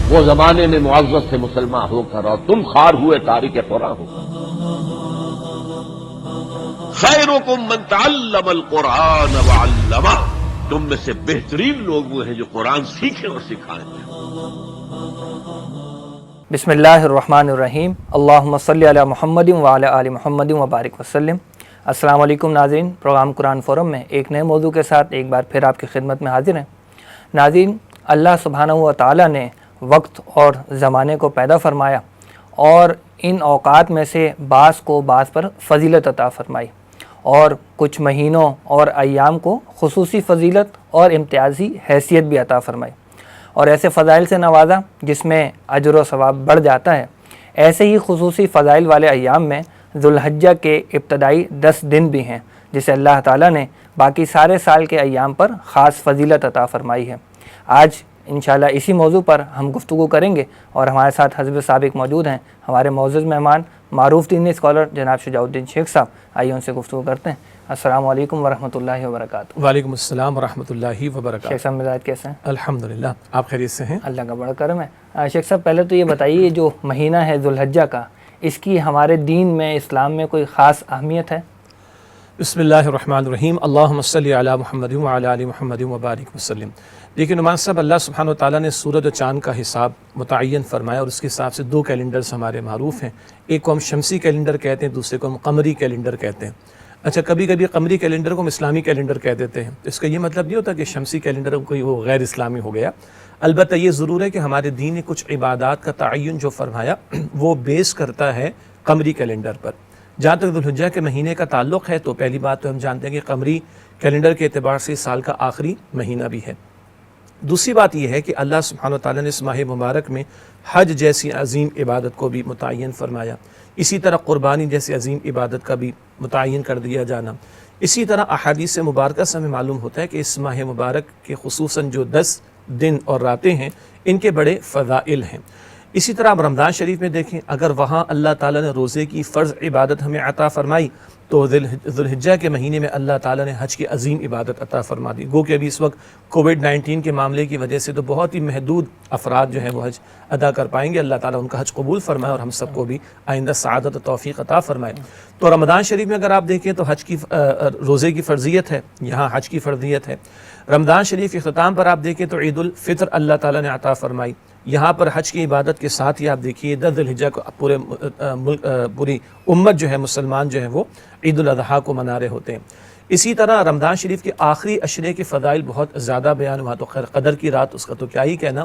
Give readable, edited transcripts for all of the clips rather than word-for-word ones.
وہ زمانے میں معزز سے مسلمان ہو کر اور تم خوار ہوئے تارک قرآن ہو کر. خیرکم من تعلم القرآن وعلمہ، تم میں سے بہترین لوگ وہ ہیں جو قرآن سیکھیں اور سکھائیں. بسم اللہ الرحمن الرحیم. اللہم صلی علی محمد وعلی آل محمد وبارک وسلم. السلام علیکم ناظرین، پروگرام قرآن فورم میں ایک نئے موضوع کے ساتھ ایک بار پھر آپ کی خدمت میں حاضر ہیں. ناظرین، اللہ سبحانہ و تعالیٰ نے وقت اور زمانے کو پیدا فرمایا اور ان اوقات میں سے بعض کو بعض پر فضیلت عطا فرمائی اور کچھ مہینوں اور ایام کو خصوصی فضیلت اور امتیازی حیثیت بھی عطا فرمائی اور ایسے فضائل سے نوازا جس میں اجر و ثواب بڑھ جاتا ہے. ایسے ہی خصوصی فضائل والے ایام میں ذوالحجہ کے ابتدائی 10 دن بھی ہیں جسے اللہ تعالیٰ نے باقی سارے سال کے ایام پر خاص فضیلت عطا فرمائی ہے. آج انشاءاللہ اسی موضوع پر ہم گفتگو کریں گے اور ہمارے ساتھ حضرت سابق موجود ہیں ہمارے معزز مہمان معروف دینی اسکالر جناب شجاع الدین شیخ صاحب. آئیے ان سے گفتگو کرتے ہیں. السلام علیکم ورحمۃ اللہ وبرکاتہ. وعلیکم السلام ورحمۃ اللہ وبرکاتہ. شیخ صاحب مزاج کیسے ہیں؟ الحمدللہ، آپ خیریت سے ہیں؟ اللہ کا بڑا کرم ہے. شیخ صاحب پہلے تو یہ بتائیے، جو مہینہ ہے ذوالحجہ کا، اس کی ہمارے دین میں اسلام میں کوئی خاص اہمیت ہے؟ بسم اللہ الرحمن الرحیم. اللہم صلی علی محمد وعلی آل محمد وبارک وسلم. دیکھیں نعمان صاحب، اللہ سبحانہ وتعالیٰ نے سورج و چاند کا حساب متعین فرمایا اور اس کے حساب سے 2 کیلنڈرز ہمارے معروف ہیں. ایک کو ہم شمسی کیلنڈر کہتے ہیں، دوسرے کو ہم قمری کیلنڈر کہتے ہیں. اچھا، کبھی کبھی قمری کیلنڈر کو ہم اسلامی کیلنڈر کہہ دیتے ہیں. اس کا یہ مطلب نہیں ہوتا کہ شمسی کیلنڈر کوئی وہ غیر اسلامی ہو گیا. البتہ یہ ضرور ہے کہ ہمارے دین نے کچھ عبادات کا تعین جو فرمایا وہ بیس کرتا ہے قمری کیلنڈر پر. جہاں تک ذوالحجہ کے مہینے کا تعلق ہے تو پہلی بات تو ہم جانتے ہیں کہ قمری کیلنڈر کے اعتبار سے سال کا آخری مہینہ بھی ہے. دوسری بات یہ ہے کہ اللہ سبحانہ وتعالیٰ نے اس ماہ مبارک میں حج جیسی عظیم عبادت کو بھی متعین فرمایا. اسی طرح قربانی جیسی عظیم عبادت کا بھی متعین کر دیا جانا. اسی طرح احادیث مبارکہ سے ہمیں معلوم ہوتا ہے کہ اس ماہ مبارک کے خصوصاً جو 10 دن اور راتیں ہیں ان کے بڑے فضائل ہیں. اسی طرح آپ رمضان شریف میں دیکھیں، اگر وہاں اللہ تعالیٰ نے روزے کی فرض عبادت ہمیں عطا فرمائی تو ذوالحجہ کے مہینے میں اللہ تعالیٰ نے حج کی عظیم عبادت عطا فرما دی. گو کہ ابھی اس وقت کووڈ-19 کے معاملے کی وجہ سے تو بہت ہی محدود افراد جو ہیں وہ حج ادا کر پائیں گے. اللہ تعالیٰ ان کا حج قبول فرمائے اور ہم سب کو بھی آئندہ سعادت و توفیق عطا فرمائے. تو رمضان شریف میں اگر آپ دیکھیں تو حج کی روزے کی فرضیت ہے، یہاں حج کی فرضیت ہے. رمضان شریف کے اختتام پر آپ دیکھیں تو عید الفطر اللہ تعالیٰ نے عطا فرمائی. یہاں پر حج کی عبادت کے ساتھ ہی آپ دیکھیے 10 ذوالحجہ کو پوری امت جو ہے مسلمان جو ہے وہ عید الاضحیٰ کو منا رہے ہوتے ہیں. اسی طرح رمضان شریف کے آخری عشرے کے فضائل بہت زیادہ بیان ہوا. تو خیر قدر کی رات، اس کا تو کیا ہی کہنا.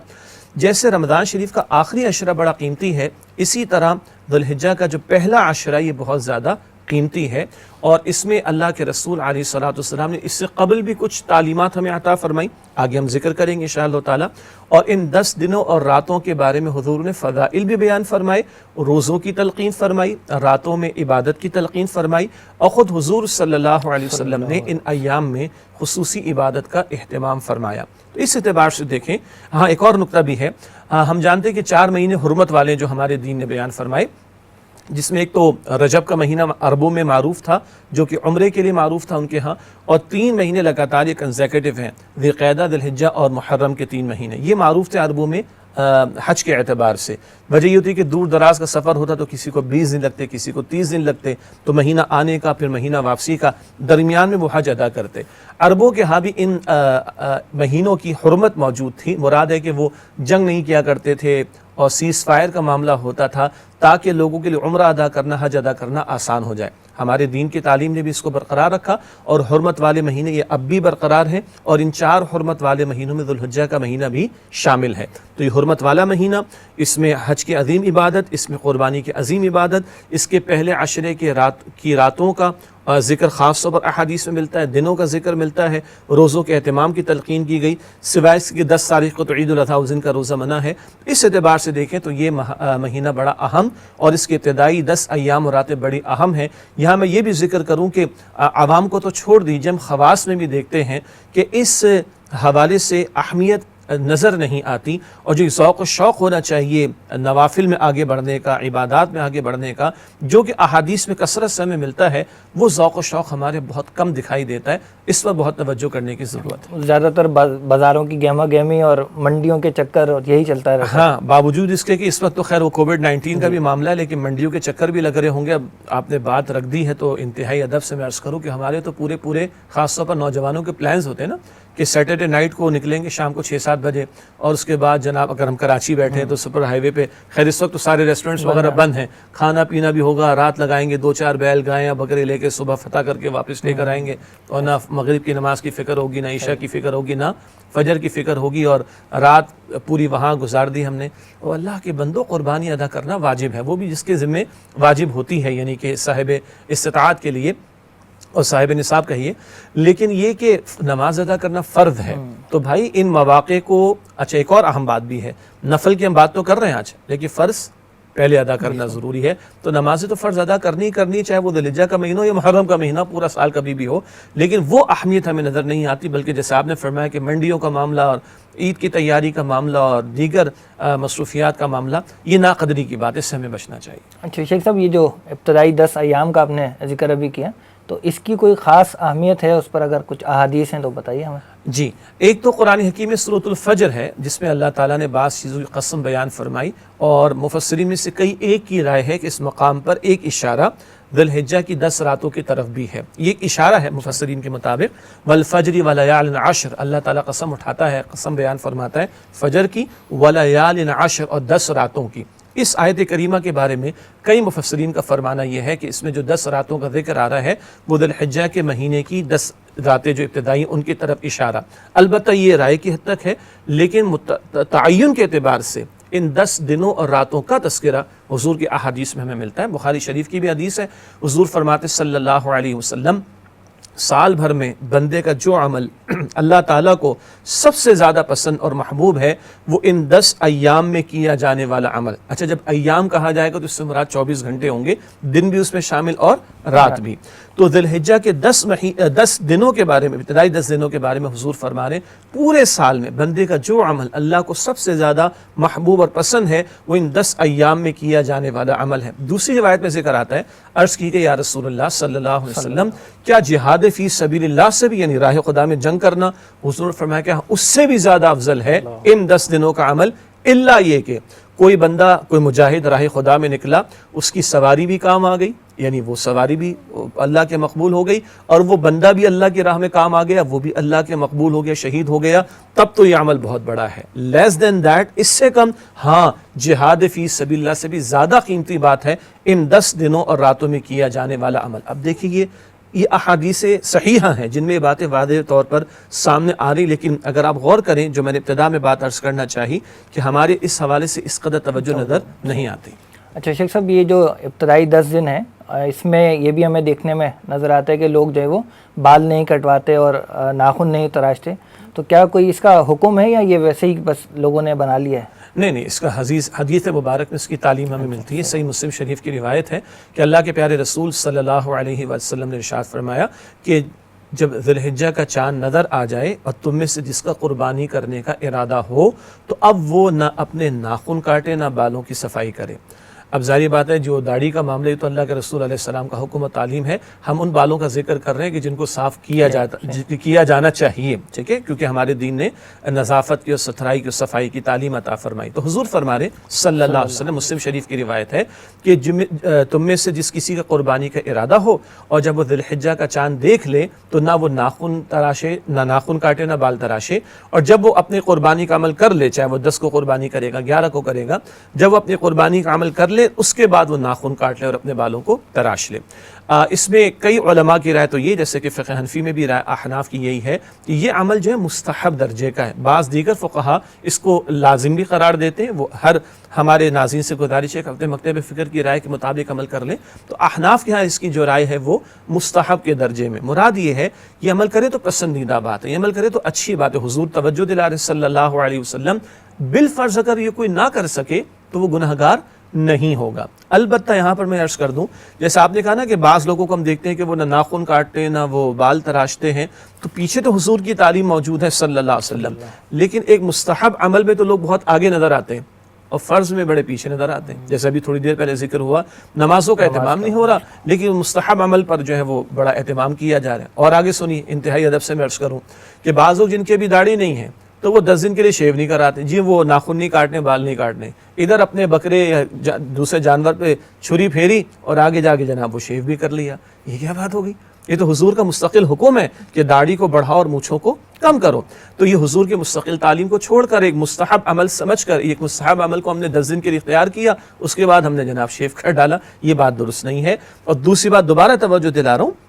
جیسے رمضان شریف کا آخری عشرہ بڑا قیمتی ہے، اسی طرح ذوالحجہ کا جو پہلا عشرہ یہ بہت زیادہ قیمتی ہے اور اس میں اللہ کے رسول علیہ الصلوۃ والسلام نے اس سے قبل بھی کچھ تعلیمات ہمیں عطا فرمائی. آگے ہم ذکر کریں گے انشاءاللہ تعالی. اور ان 10 دنوں اور راتوں کے بارے میں حضور نے فضائل بھی بیان فرمائے، روزوں کی تلقین فرمائی، راتوں میں عبادت کی تلقین فرمائی اور خود حضور صلی اللہ علیہ وسلم نے ان ایام میں خصوصی عبادت کا اہتمام فرمایا. تو اس اعتبار سے دیکھیں، ہاں ایک اور نقطہ بھی ہے. ہم جانتے ہیں کہ 4 مہینے حرمت والے جو ہمارے دین نے بیان فرمائے، جس میں ایک تو رجب کا مہینہ عربوں میں معروف تھا جو کہ عمرے کے لیے معروف تھا ان کے ہاں، اور 3 مہینے لگاتار یہ کنزیکٹیو ہیں، ذی القعدہ، ذی الحجہ اور محرم کے 3 مہینے یہ معروف تھے عربوں میں حج کے اعتبار سے. وجہ یہ ہوتی کہ دور دراز کا سفر ہوتا تو کسی کو 20 دن لگتے، کسی کو 30 دن لگتے، تو مہینہ آنے کا پھر مہینہ واپسی کا درمیان میں وہ حج ادا کرتے. عربوں کے ہاں بھی ان مہینوں کی حرمت موجود تھی. مراد ہے کہ وہ جنگ نہیں کیا کرتے تھے اور سیز فائر کا معاملہ ہوتا تھا تاکہ لوگوں کے لیے عمرہ ادا کرنا، حج ادا کرنا آسان ہو جائے. ہمارے دین کی تعلیم نے بھی اس کو برقرار رکھا اور حرمت والے مہینے یہ اب بھی برقرار ہیں اور ان 4 حرمت والے مہینوں میں ذوالحجہ کا مہینہ بھی شامل ہے. تو یہ حرمت والا مہینہ، اس میں حج کی عظیم عبادت، اس میں قربانی کی عظیم عبادت، اس کے پہلے عشرے کی راتوں کا ذکر خاص طور پر احادیث میں ملتا ہے، دنوں کا ذکر ملتا ہے، روزوں کے اہتمام کی تلقین کی گئی، سوائے اس کی 10 تاریخ کو تو عید الاضحیٰ اس دن کا روزہ منع ہے. اس اعتبار سے دیکھیں تو یہ مہینہ بڑا اہم اور اس کے ابتدائی 10 ایام اور راتیں بڑی اہم ہیں. یہاں میں یہ بھی ذکر کروں کہ عوام کو تو چھوڑ دیجیے، ہم خواص میں بھی دیکھتے ہیں کہ اس حوالے سے اہمیت نظر نہیں آتی، اور جو ذوق و شوق ہونا چاہیے نوافل میں آگے بڑھنے کا، عبادات میں آگے بڑھنے کا، جو کہ احادیث میں کثرت سے ہمیں ملتا ہے، وہ ذوق و شوق ہمارے بہت کم دکھائی دیتا ہے. اس پر بہت توجہ کرنے کی ضرورت ہے. زیادہ تر بازاروں کی گہما گہمی اور منڈیوں کے چکر اور یہی چلتا رہتا ہے. ہاں، باوجود اس کے کہ اس وقت تو خیر وہ کووڈ-19 کا بھی معاملہ ہے، لیکن منڈیوں کے چکر بھی لگ رہے ہوں گے. اب آپ نے بات رکھ دی ہے تو انتہائی ادب سے میں عرض کروں کہ ہمارے تو پورے خاص طور پر نوجوانوں کے پلانز ہوتے ہیں نا کہ سیٹرڈے نائٹ کو نکلیں گے شام کو 6-7 بجے، اور اس کے بعد جناب اگر ہم کراچی بیٹھے ہیں تو سپر ہائی وے پہ، خیر اس وقت تو سارے ریسٹورنٹس وغیرہ بند ہیں، کھانا پینا بھی ہوگا، رات لگائیں گے، 2-4 بیل گائیں یا بکرے لے کے صبح فتح کر کے واپس لے کر آئیں گے، اور نہ مغرب کی نماز کی فکر ہوگی، نہ عشاء کی فکر ہوگی، نہ فجر کی فکر ہوگی، اور رات پوری وہاں گزار دی ہم نے. اور اللہ کے بندوں، قربانی ادا کرنا واجب ہے، وہ بھی جس کے ذمہ واجب ہوتی ہے، یعنی کہ صاحب استطاعت کے لیے اور صاحب نصاب کہیے. لیکن یہ کہ نماز ادا کرنا فرض ہے، تو بھائی ان مواقع کو، اچھا ایک اور اہم بات بھی ہے، نفل کی ہم بات تو کر رہے ہیں آج، لیکن فرض پہلے ادا کرنا ضروری ہے. تو نمازیں تو فرض ادا کرنی چاہے وہ ذوالحجہ کا مہینہ ہو یا محرم کا مہینہ، پورا سال کبھی بھی ہو، لیکن وہ اہمیت ہمیں نظر نہیں آتی. بلکہ جیسے آپ نے فرمایا کہ منڈیوں کا معاملہ اور عید کی تیاری کا معاملہ اور دیگر مصروفیات کا معاملہ، یہ ناقدری کی بات ہے، اس سے ہمیں بچنا چاہیے. اچھا شیخ صاحب، یہ جو ابتدائی 10 ایام کا آپ نے ذکر ابھی کیا، تو اس کی کوئی خاص اہمیت ہے؟ اس پر اگر کچھ احادیث ہیں تو بتائیے ہمیں. جی، ایک تو قرآن حکیم میں سورۃ الفجر ہے، جس میں اللہ تعالیٰ نے بعض چیزوں کی قسم بیان فرمائی، اور مفسرین میں سے کئی ایک کی رائے ہے کہ اس مقام پر ایک اشارہ ذی الحجہ کی 10 راتوں کی طرف بھی ہے. یہ ایک اشارہ ہے مفسرین کے مطابق. والفجر ولیال عشر، اللہ تعالیٰ قسم اٹھاتا ہے، قسم بیان فرماتا ہے فجر کی، ولیال عشر، اور 10 راتوں کی. اس آیت کریمہ کے بارے میں کئی مفسرین کا فرمانا یہ ہے کہ اس میں جو 10 راتوں کا ذکر آ رہا ہے وہ ذی الحجہ کے مہینے کی 10 راتیں جو ابتدائی ان کی طرف اشارہ. البتہ یہ رائے کی حد تک ہے، لیکن تعین کے اعتبار سے ان 10 دنوں اور راتوں کا تذکرہ حضور کی احادیث میں ہمیں ملتا ہے. بخاری شریف کی بھی حدیث ہے، حضور فرماتے صلی اللہ علیہ وسلم، سال بھر میں بندے کا جو عمل اللہ تعالیٰ کو سب سے زیادہ پسند اور محبوب ہے وہ ان 10 ایام میں کیا جانے والا عمل. اچھا، جب ایام کہا جائے گا تو اس سے مراد 24 گھنٹے ہوں گے، دن بھی اس میں شامل اور رات بھی. تو ذی الحجہ کے 10 دنوں کے بارے میں، ابتدائی 10 دنوں کے بارے میں حضور فرما رہے ہیں پورے سال میں بندے کا جو عمل اللہ کو سب سے زیادہ محبوب اور پسند ہے وہ ان 10 ایام میں کیا جانے والا عمل ہے. دوسری روایت میں ذکر آتا ہے، عرض کی کہ یا رسول اللہ صلی اللہ علیہ وسلم، کیا جہاد فی سبیل اللہ سے بھی، یعنی راہ خدا میں جنگ کرنا، حضور فرمایا کہ اس سے بھی زیادہ افضل ہے ان 10 دنوں کا عمل، الا یہ کہ کوئی بندہ، کوئی مجاہد راہ خدا میں نکلا، اس کی سواری بھی کام آ گئی، یعنی وہ سواری بھی اللہ کے مقبول ہو گئی، اور وہ بندہ بھی اللہ کی راہ میں کام آ گیا، وہ بھی اللہ کے مقبول ہو گیا، شہید ہو گیا، تب تو یہ عمل بہت بڑا ہے. لیس دین دیٹ، اس سے کم، ہاں جہاد فی سبیل اللہ سے بھی زیادہ قیمتی بات ہے ان 10 دنوں اور راتوں میں کیا جانے والا عمل. اب دیکھیے یہ احادیث صحیحہ ہیں جن میں یہ باتیں واضح طور پر سامنے آ رہی، لیکن اگر آپ غور کریں، جو میں نے ابتدا میں بات عرض کرنا چاہی کہ ہمارے اس حوالے سے اس قدر توجہ نظر نہیں آتی. اچھا شیخ صاحب، یہ جو ابتدائی 10 دن ہیں، اس میں یہ بھی ہمیں دیکھنے میں نظر آتا ہے کہ لوگ جو ہے وہ بال نہیں کٹواتے اور ناخن نہیں تراشتے، تو کیا کوئی اس کا حکم ہے یا یہ ویسے ہی بس لوگوں نے بنا لیا ہے؟ نہیں، اس کا حدیث مبارک میں اس کی تعلیم ہمیں ملتی ہے. صحیح مسلم شریف کی روایت ہے کہ اللہ کے پیارے رسول صلی اللہ علیہ وسلم نے ارشاد فرمایا کہ جب ذی الحجہ کا چاند نظر آ جائے اور تم میں سے جس کا قربانی کرنے کا ارادہ ہو تو اب وہ نہ اپنے ناخن کاٹے نہ بالوں کی صفائی کرے. اب ظاہر بات ہے جو داڑھی کا معاملہ ہے تو اللہ کے رسول علیہ السلام کا حکم و تعلیم ہے. ہم ان بالوں کا ذکر کر رہے ہیں کہ جن کو صاف کیا جانا چاہیے، ٹھیک ہے، کیونکہ ہمارے دین نے نظافت کی اور ستھرائی کی اور صفائی کی تعلیم عطا فرمائی. تو حضور فرما رہے صلی اللہ علیہ وسلم، مسلم شریف کی روایت ہے کہ تم میں سے جس کسی کا قربانی کا ارادہ ہو اور جب وہ ذی الحجہ کا چاند دیکھ لے تو نہ وہ ناخن تراشے، نہ ناخن کاٹے، نہ بال تراشے، اور جب وہ اپنے قربانی کا عمل کر لے، چاہے وہ 10 کو قربانی کرے گا، 11 کو کرے گا، جب وہ اپنی قربانی کا عمل کر لے اس کے بعد وہ ناخن کاٹ لے اور اپنے بالوں کو تراش لے. اس میں کئی علماء کی رائے تو یہ، جیسے کہ فقہ حنفی میں بھی رائے احناف کی یہی ہے کہ یہ عمل جو ہے مستحب درجے کا ہے. بعض دیگر فقہا اس کو لازم بھی قرار دیتے ہیں. وہ ہر ہمارے ناظرین سے گزارش ہے کہ اپنے مکتب فکر کی رائے کے مطابق عمل کر لیں. تو احناف کے ہاں اس کی جو رائے ہے وہ مستحب کے درجے میں. مراد یہ ہے یہ عمل کرے تو پسندیدہ بات ہے، یہ عمل کرے تو اچھی بات ہے. حضور توجہ دلا رہے صلی اللہ علیہ وسلم، بالفرض اگر یہ کوئی نہ کر سکے تو وہ گنہگار نہیں ہوگا۔ البتہ یہاں پر میں عرض کر دوں، جیسے آپ نے کہا نا کہ بعض لوگوں کو ہم دیکھتے ہیں کہ وہ نہ ناخن کاٹتے ہیں نہ وہ بال تراشتے ہیں، تو پیچھے تو حضور کی تعلیم موجود ہے صلی اللہ علیہ وسلم، لیکن ایک مستحب عمل میں تو لوگ بہت آگے نظر آتے ہیں اور فرض میں بڑے پیچھے نظر آتے ہیں۔ جیسے ابھی تھوڑی دیر پہلے ذکر ہوا، نمازوں کا اہتمام نہیں ہو رہا، لیکن مستحب عمل پر جو ہے وہ بڑا اہتمام کیا جا رہا ہے۔ اور آگے سنیے، انتہائی ادب سے میں عرض کروں کہ بعض لوگ جن کی بھی داڑھی نہیں ہے تو وہ 10 دن کے لیے شیو نہیں کراتے، جی وہ ناخن نہیں کاٹنے، بال نہیں کاٹنے، ادھر اپنے بکرے یا دوسرے جانور پہ چھری پھیری اور آگے جا کے جناب وہ شیو بھی کر لیا۔ یہ کیا بات ہوگی؟ یہ تو حضور کا مستقل حکم ہے کہ داڑھی کو بڑھاؤ اور مونچھوں کو کم کرو۔ تو یہ حضور کی مستقل تعلیم کو چھوڑ کر ایک مستحب عمل سمجھ کر ایک مستحب عمل کو ہم نے 10 دن کے لیے اختیار کیا، اس کے بعد ہم نے جناب شیو کر ڈالا، یہ بات درست نہیں ہے۔ اور دوسری بات دوبارہ توجہ دلا رہا ہوں،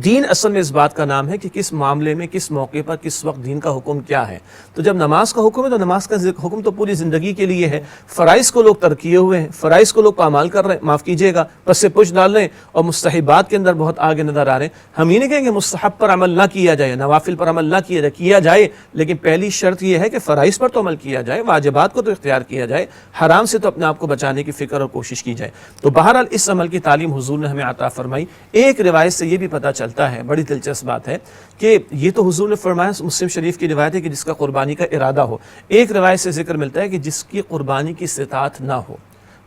دین اصل میں اس بات کا نام ہے کہ کس معاملے میں کس موقع پر کس وقت دین کا حکم کیا ہے۔ تو جب نماز کا حکم ہے تو نماز کا حکم تو پوری زندگی کے لیے ہے۔ فرائض کو لوگ ترک کیے ہوئے ہیں، فرائض کو لوگ پامال کر رہے ہیں، معاف کیجیے گا، پس سے پش ڈال رہے ہیں اور مستحبات کے اندر بہت آگے نظر آ رہے ہیں۔ ہم یہ نہیں کہیں کہ مستحب پر عمل نہ کیا جائے، نوافل پر عمل نہ کیا جائے، لیکن پہلی شرط یہ ہے کہ فرائض پر تو عمل کیا جائے، واجبات کو تو اختیار کیا جائے، حرام سے تو اپنے آپ کو بچانے کی فکر اور کوشش کی جائے۔ تو بہرحال اس عمل کی تعلیم حضور نے ہمیں عطا فرمائی۔ ایک روایت سے یہ بھی پتہ چلتا ہے، بڑی دلچسپ بات ہے کہ یہ تو حضور نے فرمایا، مسلم شریف کی روایت ہے کہ جس کا قربانی کا ارادہ ہو۔ ایک روایت سے ذکر ملتا ہے کہ جس کی قربانی کی استطاعت نہ ہو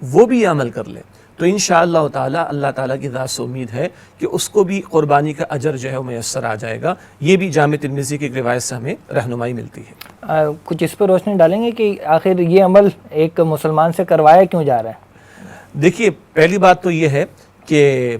وہ بھی یہ عمل کر لے، تو انشاءاللہ تعالی اللہ تعالیٰ کی ذات سے امید ہے کہ اس کو بھی قربانی کا اجر جو ہے وہ میسر آ جائے گا۔ یہ بھی جامع ترمذی کی ایک روایت سے ہمیں رہنمائی ملتی ہے۔ کچھ اس پر روشنی ڈالیں گے کہ آخر یہ عمل ایک مسلمان سے کروایا کیوں جا رہا ہے؟ دیکھیے، پہلی بات تو یہ ہے کہ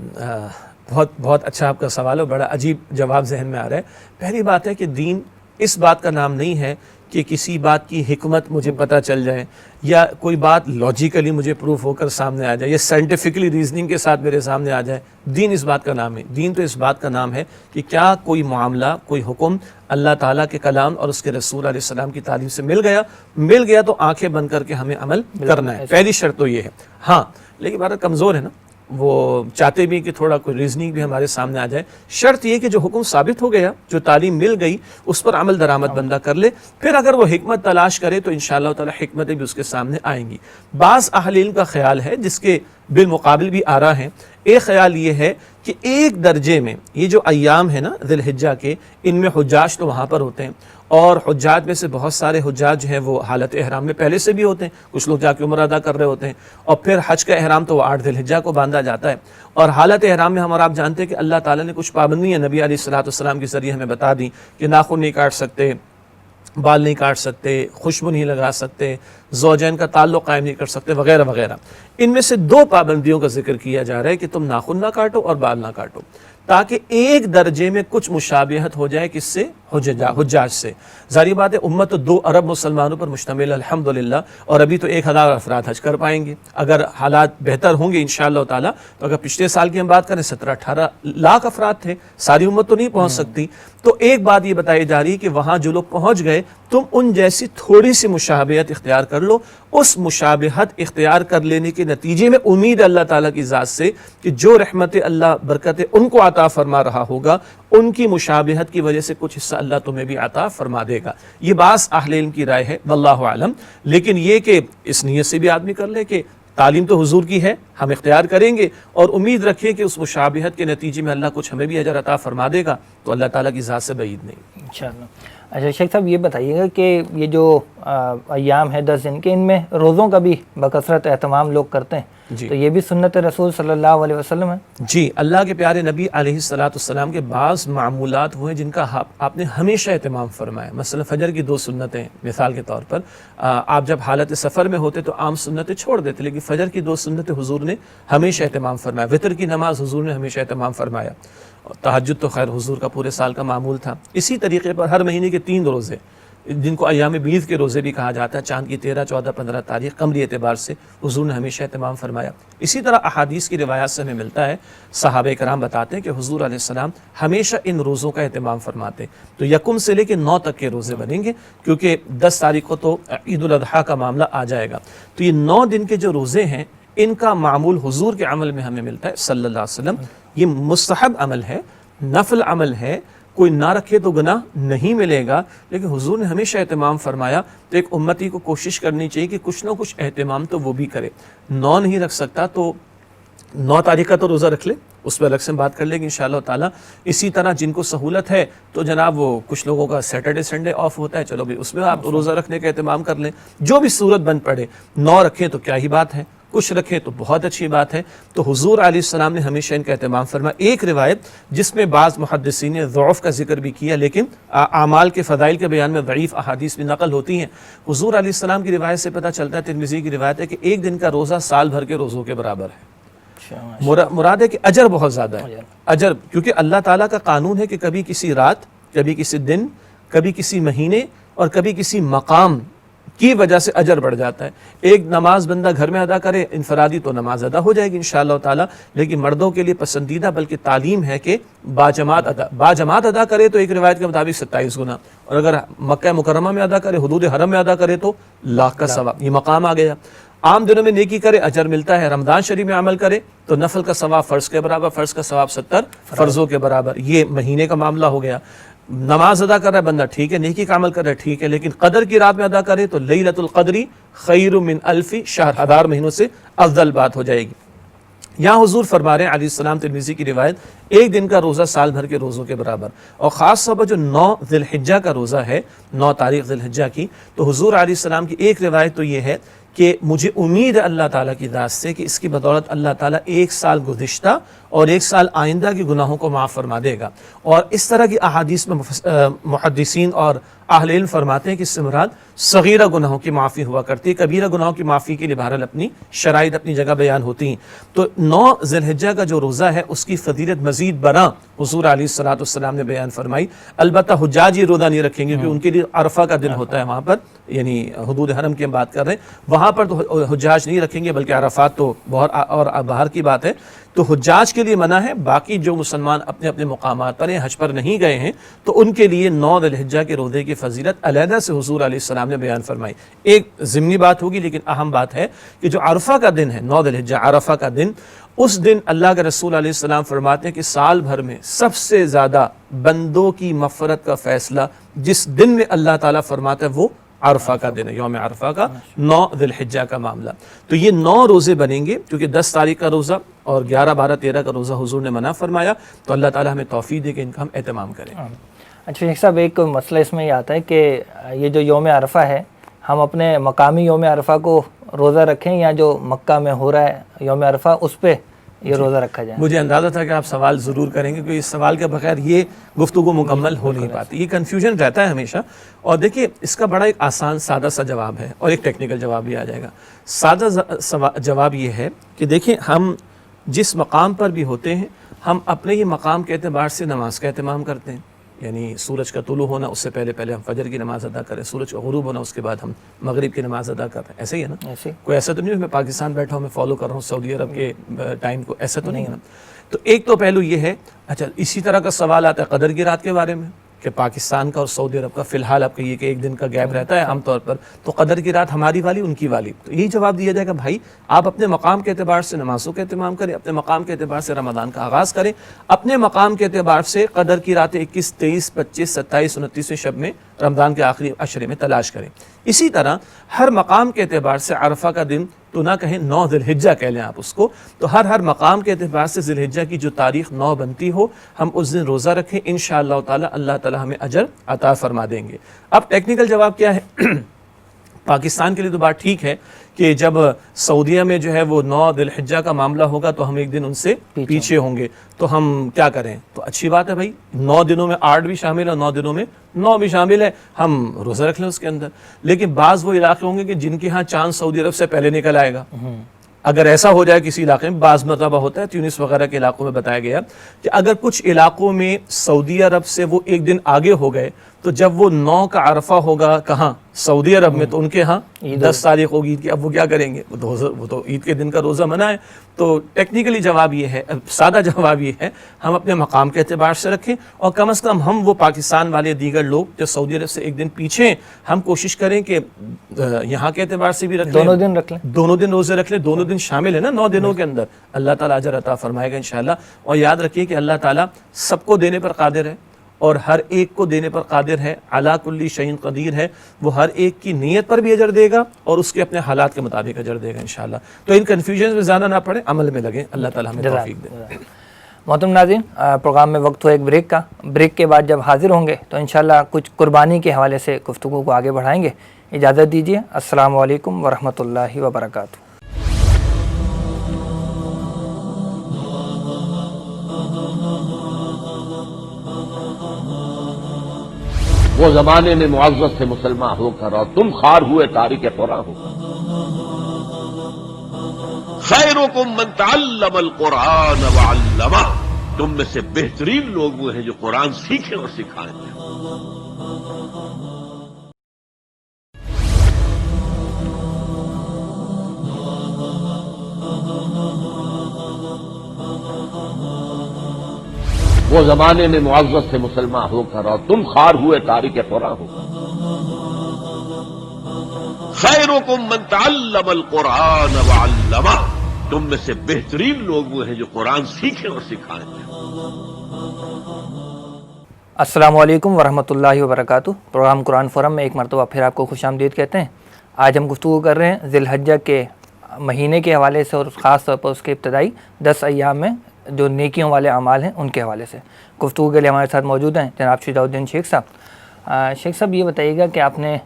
بہت اچھا آپ کا سوال ہے، بڑا عجیب جواب ذہن میں آ رہا ہے۔ پہلی بات ہے کہ دین اس بات کا نام نہیں ہے کہ کسی بات کی حکمت مجھے پتہ چل جائے یا کوئی بات لاجیکلی مجھے پروف ہو کر سامنے آ جائے یا سائنٹیفکلی ریزننگ کے ساتھ میرے سامنے آ جائے۔ دین اس بات کا نام ہے، دین تو اس بات کا نام ہے کہ کیا کوئی معاملہ، کوئی حکم اللہ تعالیٰ کے کلام اور اس کے رسول علیہ السلام کی تعلیم سے مل گیا تو آنکھیں بند کر کے ہمیں عمل کرنا ہے۔ پہلی شرط تو یہ ہے۔ ہاں لیکن بھارت کمزور ہے نا، وہ چاہتے بھی کہ تھوڑا کوئی ریزننگ بھی ہمارے سامنے آ جائے۔ شرط یہ کہ جو حکم ثابت ہو گیا، جو تعلیم مل گئی، اس پر عمل درآمد بندہ کر لے، پھر اگر وہ حکمت تلاش کرے تو انشاءاللہ تعالی حکمتیں بھی اس کے سامنے آئیں گی۔ بعض اہل علم کا خیال ہے، جس کے بالمقابل بھی آ رہا ہے، ایک خیال یہ ہے کہ ایک درجے میں یہ جو ایام ہے نا ذی الحجہ کے، ان میں حجاج تو وہاں پر ہوتے ہیں، اور حجاج میں سے بہت سارے حجاج جو ہیں وہ حالت احرام میں پہلے سے بھی ہوتے ہیں، کچھ لوگ جا کے عمرہ ادا کر رہے ہوتے ہیں، اور پھر حج کا احرام تو وہ 8 ذی الحجہ کو باندھا جاتا ہے۔ اور حالت احرام میں ہم اور آپ جانتے ہیں کہ اللہ تعالیٰ نے کچھ پابندیاں نبی علیہ الصلوۃ والسلام کے ذریعے ہمیں بتا دی کہ ناخن نہیں کاٹ سکتے، بال نہیں کاٹ سکتے، خوشبو نہیں لگا سکتے، زوجین کا تعلق قائم نہیں کر سکتے، وغیرہ وغیرہ۔ ان میں سے 2 پابندیوں کا ذکر کیا جا رہا ہے کہ تم ناخن نہ کاٹو اور بال نہ کاٹو، تاکہ ایک درجے میں کچھ مشابہت ہو جائے کس سے؟ حجاج سے۔ ظاہری بات ہے امت تو 2 ارب مسلمانوں پر مشتمل الحمدللہ، اور ابھی تو 1000 افراد حج کر پائیں گے اگر حالات بہتر ہوں گے انشاءاللہ تعالی۔ تو اگر پچھلے سال کی ہم بات کریں 17-18 لاکھ افراد تھے، ساری امت تو نہیں پہنچ سکتی۔ تو ایک بات یہ بتائی جا رہی ہے کہ وہاں جو لوگ پہنچ گئے، تم ان جیسی تھوڑی سی مشابہت اختیار کر لو۔ اس مشابہت اختیار کر لینے کے نتیجے میں امید اللہ تعالیٰ کی ذات سے کہ جو رحمت اللہ برکت ان کو عطا فرما رہا ہوگا، ان کی مشابہت کی وجہ سے کچھ حصہ اللہ تمہیں بھی عطا فرما دے گا۔ یہ بعض اہل علم کی رائے ہے، واللہ اعلم۔ لیکن یہ کہ اس نیت سے بھی آدمی کر لے کہ تعلیم تو حضور کی ہے، ہم اختیار کریں گے، اور امید رکھیں کہ اس مشابہت کے نتیجے میں اللہ کچھ ہمیں بھی اجر عطا فرما دے گا، تو اللہ تعالیٰ کی ذات سے بعید نہیں انشاءاللہ۔ اچھا شیخ صاحب، یہ بتائیے گا کہ یہ جو ایام ہے 10 دن کے، ان میں روزوں کا بھی بکثرت اہتمام لوگ کرتے ہیں، جی۔ تو یہ بھی سنت رسول صلی اللہ علیہ وسلم ہے؟ جی، اللہ کے پیارے نبی علیہ السلام کے بعض معمولات ہوئے جن کا آپ نے ہمیشہ اہتمام فرمایا۔ مثلا فجر کی 2 سنتیں مثال کے طور پر، آپ جب حالت سفر میں ہوتے تو عام سنتیں چھوڑ دیتے، لیکن فجر کی 2 سنتیں حضور نے ہمیشہ اہتمام فرمایا۔ وتر کی نماز حضور نے ہمیشہ اہتمام فرمایا۔ تہجد تو خیر حضور کا پورے سال کا معمول تھا۔ اسی طریقے پر ہر مہینے کے 3 روزے، جن کو ایام بیض کے روزے بھی کہا جاتا ہے، چاند کی 13، 14، 15 تاریخ قمری اعتبار سے حضور نے ہمیشہ اہتمام فرمایا۔ اسی طرح احادیث کی روایات سے ہمیں ملتا ہے، صحابہ کرام بتاتے ہیں کہ حضور علیہ السلام ہمیشہ ان روزوں کا اہتمام فرماتے۔ تو یکم سے لے کے 9 تک کے روزے بنیں گے، کیونکہ 10 تاریخ کو تو عید الاضحیٰ کا معاملہ آ جائے گا۔ تو یہ 9 دن کے جو روزے ہیں، ان کا معمول حضور کے عمل میں ہمیں ملتا ہے صلی اللہ علیہ وسلم۔ یہ مستحب عمل ہے، نفل عمل ہے، کوئی نہ رکھے تو گناہ نہیں ملے گا، لیکن حضور نے ہمیشہ اہتمام فرمایا تو ایک امتی کو کوشش کرنی چاہیے کہ کچھ نہ کچھ اہتمام تو وہ بھی کرے. 9 نہیں رکھ سکتا تو 9 تاریخ کا تو روزہ رکھ لے، اس پہ الگ سے بات کر لیں گے انشاءاللہ تعالیٰ. اسی طرح جن کو سہولت ہے تو جناب وہ کچھ لوگوں کا سیٹرڈے سنڈے آف ہوتا ہے، چلو بھی اس میں آپ روزہ رکھنے کا اہتمام کر لیں. جو بھی صورت بن پڑے، 9 رکھیں تو کیا ہی بات ہے، کچھ رکھیں تو بہت اچھی بات ہے. تو حضور علیہ السلام نے ہمیشہ ان کا اہتمام فرمایا. ایک روایت جس میں بعض محدثین نے ضعف کا ذکر بھی کیا، لیکن اعمال کے فضائل کے بیان میں ضعیف احادیث بھی نقل ہوتی ہیں. حضور علیہ السلام کی روایت سے پتہ چلتا ہے، ترمذی کی روایت ہے کہ ایک دن کا روزہ سال بھر کے روزوں کے برابر ہے. مراد ہے کہ اجر بہت زیادہ ہے. اجر کیونکہ اللہ تعالیٰ کا قانون ہے کہ کبھی کسی رات، کبھی کسی دن، کبھی کسی مہینے اور کبھی کسی مقام کی وجہ سے اجر بڑھ جاتا ہے. ایک نماز بندہ گھر میں ادا کرے انفرادی تو نماز ادا ہو جائے گی انشاءاللہ تعالیٰ، لیکن مردوں کے لیے پسندیدہ بلکہ تعلیم ہے کہ باجماعت ادا کرے تو ایک روایت کے مطابق 27 گنا، اور اگر مکہ مکرمہ میں ادا کرے، حدود حرم میں ادا کرے تو لاکھ کا ثواب. یہ مقام آ گیا. عام دنوں میں نیکی کرے اجر ملتا ہے، رمضان شریف میں عمل کرے تو نفل کا ثواب فرض کے برابر، فرض کا ثواب 70 فرضوں کے برابر. یہ مہینے کا معاملہ ہو گیا. نماز ادا کر رہا ہے بندہ ٹھیک ہے، نیکی کا عمل کر رہا ہے ٹھیک ہے، لیکن قدر کی رات میں ادا کرے تو لیلۃ القدر خیر من الف شہر، 1000 مہینوں سے افضل بات ہو جائے گی. یہاں حضور فرما رہے ہیں علیہ السلام، ترمذی کی روایت، ایک دن کا روزہ سال بھر کے روزوں کے برابر. اور خاص طور پر جو 9 ذی الحجہ کا روزہ ہے، 9 تاریخ ذی الحجہ کی، تو حضور علیہ السلام کی ایک روایت تو یہ ہے کہ مجھے امید ہے اللہ تعالیٰ کی ذات سے کہ اس کی بدولت اللہ تعالیٰ 1 سال گزشتہ اور 1 سال آئندہ کے گناہوں کو معاف فرما دے گا. اور اس طرح کی احادیث میں محدثین اور اہل علم فرماتے ہیں کہ اس سے مراد صغیرہ گناہوں کی معافی ہوا کرتی ہے، کبیرہ گناہوں کی معافی کے لیے بہرحال اپنی شرائط اپنی جگہ بیان ہوتی ہیں. تو 9 ذی الحجہ کا جو روزہ ہے اس کی فضیلت مزید برآں حضور علیہ السلام نے بیان فرمائی. البتہ حجاج یہ روزہ نہیں رکھیں گے کیونکہ ان کے لیے عرفہ کا دن ہوتا ہے وہاں پر، یعنی حدود حرم کی ہم بات کر رہے ہیں، وہاں پر تو حجاج نہیں رکھیں گے، بلکہ عرفات تو بہت اور باہر کی بات ہے. تو حجاج کے لیے منع ہے. باقی جو مسلمان اپنے اپنے مقامات پر ہیں، حج پر نہیں گئے ہیں، تو ان کے لیے 9 ذی الحجہ کے روزے کی فضیلت علیحدہ سے حضور علیہ السلام نے بیان فرمائی. ایک ضمنی بات ہوگی لیکن اہم بات ہے کہ جو عرفہ کا دن ہے، 9 ذی الحجہ عرفہ کا دن، اس دن اللہ کے رسول علیہ السلام فرماتے ہیں کہ سال بھر میں سب سے زیادہ بندوں کی مغفرت کا فیصلہ جس دن میں اللہ تعالیٰ فرماتا ہے وہ عرفہ کا دن ہے، یوم عرفہ کا 9 ذی الحجہ کا معاملہ. تو یہ 9 روزے بنیں گے کیونکہ 10 تاریخ کا روزہ اور 11، 12، 13 کا روزہ حضور نے منع فرمایا. تو اللہ تعالیٰ ہمیں توفیق دے کہ ان کا ہم اہتمام کریں. اچھا شیخ صاحب، ایک مسئلہ اس میں یہ آتا ہے کہ یہ جو یوم عرفہ ہے، ہم اپنے مقامی یوم عرفہ کو روزہ رکھیں یا جو مکہ میں ہو رہا ہے یوم عرفہ اس پہ یہ روزہ رکھا جائے؟ مجھے اندازہ تھا کہ آپ سوال ضرور کریں گے کیونکہ اس سوال کے بغیر یہ گفتگو مکمل ہو نہیں پاتی. یہ کنفیوژن رہتا ہے ہمیشہ. اور دیکھیے اس کا بڑا ایک آسان سادہ سا جواب ہے اور ایک ٹیکنیکل جواب بھی آ جائے گا. سادہ جواب یہ ہے کہ دیکھیں ہم جس مقام پر بھی ہوتے ہیں ہم اپنے ہی مقام کے اعتبار سے نماز کا اہتمام کرتے ہیں. یعنی سورج کا طلوع ہونا اس سے پہلے ہم فجر کی نماز ادا کریں، سورج کا غروب ہونا اس کے بعد ہم مغرب کی نماز ادا کریں. ایسے ہی ہے نا؟ کوئی ایسا تو نہیں میں پاکستان بیٹھا ہوں میں فالو کر رہا ہوں سعودی عرب کے ٹائم کو، ایسا تو نہیں ہے نا. تو ایک تو پہلو یہ ہے. اچھا اسی طرح کا سوال آتا ہے قدر کی رات کے بارے میں کہ پاکستان کا اور سعودی عرب کا فی الحال آپ کہیے کہ ایک دن کا گیپ رہتا ہے عام طور پر، تو قدر کی رات ہماری والی ان کی والی. تو یہی جواب دیا جائے گا بھائی آپ اپنے مقام کے اعتبار سے نمازوں کا اہتمام کریں، اپنے مقام کے اعتبار سے رمضان کا آغاز کریں، اپنے مقام کے اعتبار سے قدر کی راتیں 21، 23، 25، 27، 29 شب میں رمضان کے آخری عشرے میں تلاش کریں. اسی طرح ہر مقام کے اعتبار سے عرفہ کا دن تو نہ کہیں 9 ذی الحجہ کہہ لیں آپ اس کو، تو ہر مقام کے اعتبار سے ذی الحجہ کی جو تاریخ 9 بنتی ہو ہم اس دن روزہ رکھیں، انشاءاللہ تعالی اللہ تعالی ہمیں اجر عطا فرما دیں گے. اب ٹیکنیکل جواب کیا ہے؟ پاکستان کے لیے تو بات ٹھیک ہے کہ جب سعودیہ میں جو ہے وہ 9 ذی الحجہ کا معاملہ ہوگا تو ہم ایک دن ان سے پیچھے ہوں گے، تو ہم کیا کریں؟ تو اچھی بات ہے بھائی، 9 دنوں میں 8 بھی شامل ہے، 9 دنوں میں 9 بھی شامل ہے، ہم روزہ رکھ لیں اس کے اندر. لیکن بعض وہ علاقے ہوں گے کہ جن کے ہاں چاند سعودی عرب سے پہلے نکل آئے گا. اگر ایسا ہو جائے کسی علاقے میں، بعض مرتبہ ہوتا ہے تیونس وغیرہ کے علاقوں میں بتایا گیا کہ اگر کچھ علاقوں میں سعودی عرب سے وہ ایک دن آگے ہو گئے تو جب وہ 9 کا عرفہ ہوگا کہاں؟ سعودی عرب میں، تو ان کے ہاں 10 تاریخ ہوگی عید کی. اب وہ کیا کریں گے؟ وہ تو عید کے دن کا روزہ منع ہے. تو ٹیکنیکلی جواب یہ ہے، سادہ جواب یہ ہے، ہم اپنے مقام کے اعتبار سے رکھیں اور کم از کم ہم وہ پاکستان والے دیگر لوگ جو سعودی عرب سے ایک دن پیچھے ہیں ہم کوشش کریں کہ یہاں کے اعتبار سے بھی رکھ لیں، دونوں دن رکھ لیں، دونوں دن روزے رکھ لیں. دونوں دن شامل ہے نا 9 دنوں کے اندر. اللہ تعالیٰ اجر عطا فرمائے گا انشاءاللہ. اور یاد رکھیے کہ اللہ تعالیٰ سب کو دینے پر قادر ہے اور ہر ایک کو دینے پر قادر ہے، علی کل شیء قدیر ہے، وہ ہر ایک کی نیت پر بھی اجر دے گا اور اس کے اپنے حالات کے مطابق اجر دے گا انشاءاللہ۔ تو ان کنفیوژن میں زیادہ نہ پڑے، عمل میں لگیں، اللہ تعالیٰ ہمیں توفیق دے۔ محترم ناظرین، پروگرام میں وقت ہوا ایک بریک کا۔ بریک کے بعد جب حاضر ہوں گے تو انشاءاللہ کچھ قربانی کے حوالے سے گفتگو کو آگے بڑھائیں گے۔ اجازت دیجیے، السلام علیکم ورحمۃ اللہ وبرکاتہ۔ وہ زمانے میں معزز سے مسلمان ہو کر اور تم خوار ہوئے تارک قرآن ہو۔ خیرکم من تعلم القرآن وعلمہ، تم میں سے بہترین لوگ وہ ہیں جو قرآن سیکھیں اور سکھائیں۔ وہ زمانے میں معزز سے مسلمان ہو کر اور تم خوار ہوئے تارک قرآن ہو۔ خیرکم من تعلم القرآن وعلمہ، تم میں سے بہترین لوگ وہ ہیں جو قرآن سیکھیں اور سکھائیں۔ السلام علیکم ورحمۃ اللہ وبرکاتہ۔ پروگرام قرآن فورم میں ایک مرتبہ پھر آپ کو خوش آمدید کہتے ہیں۔ آج ہم گفتگو کر رہے ہیں ذی الحجہ کے مہینے کے حوالے سے اور خاص طور پر اس کے ابتدائی 10 ایام میں جو نیکیوں والے اعمال ہیں ان کے حوالے سے۔ گفتگو کے لیے ہمارے ساتھ موجود ہیں جناب شجاع الدین شیخ صاحب۔ شیخ صاحب یہ بتائیے گا کہ آپ نے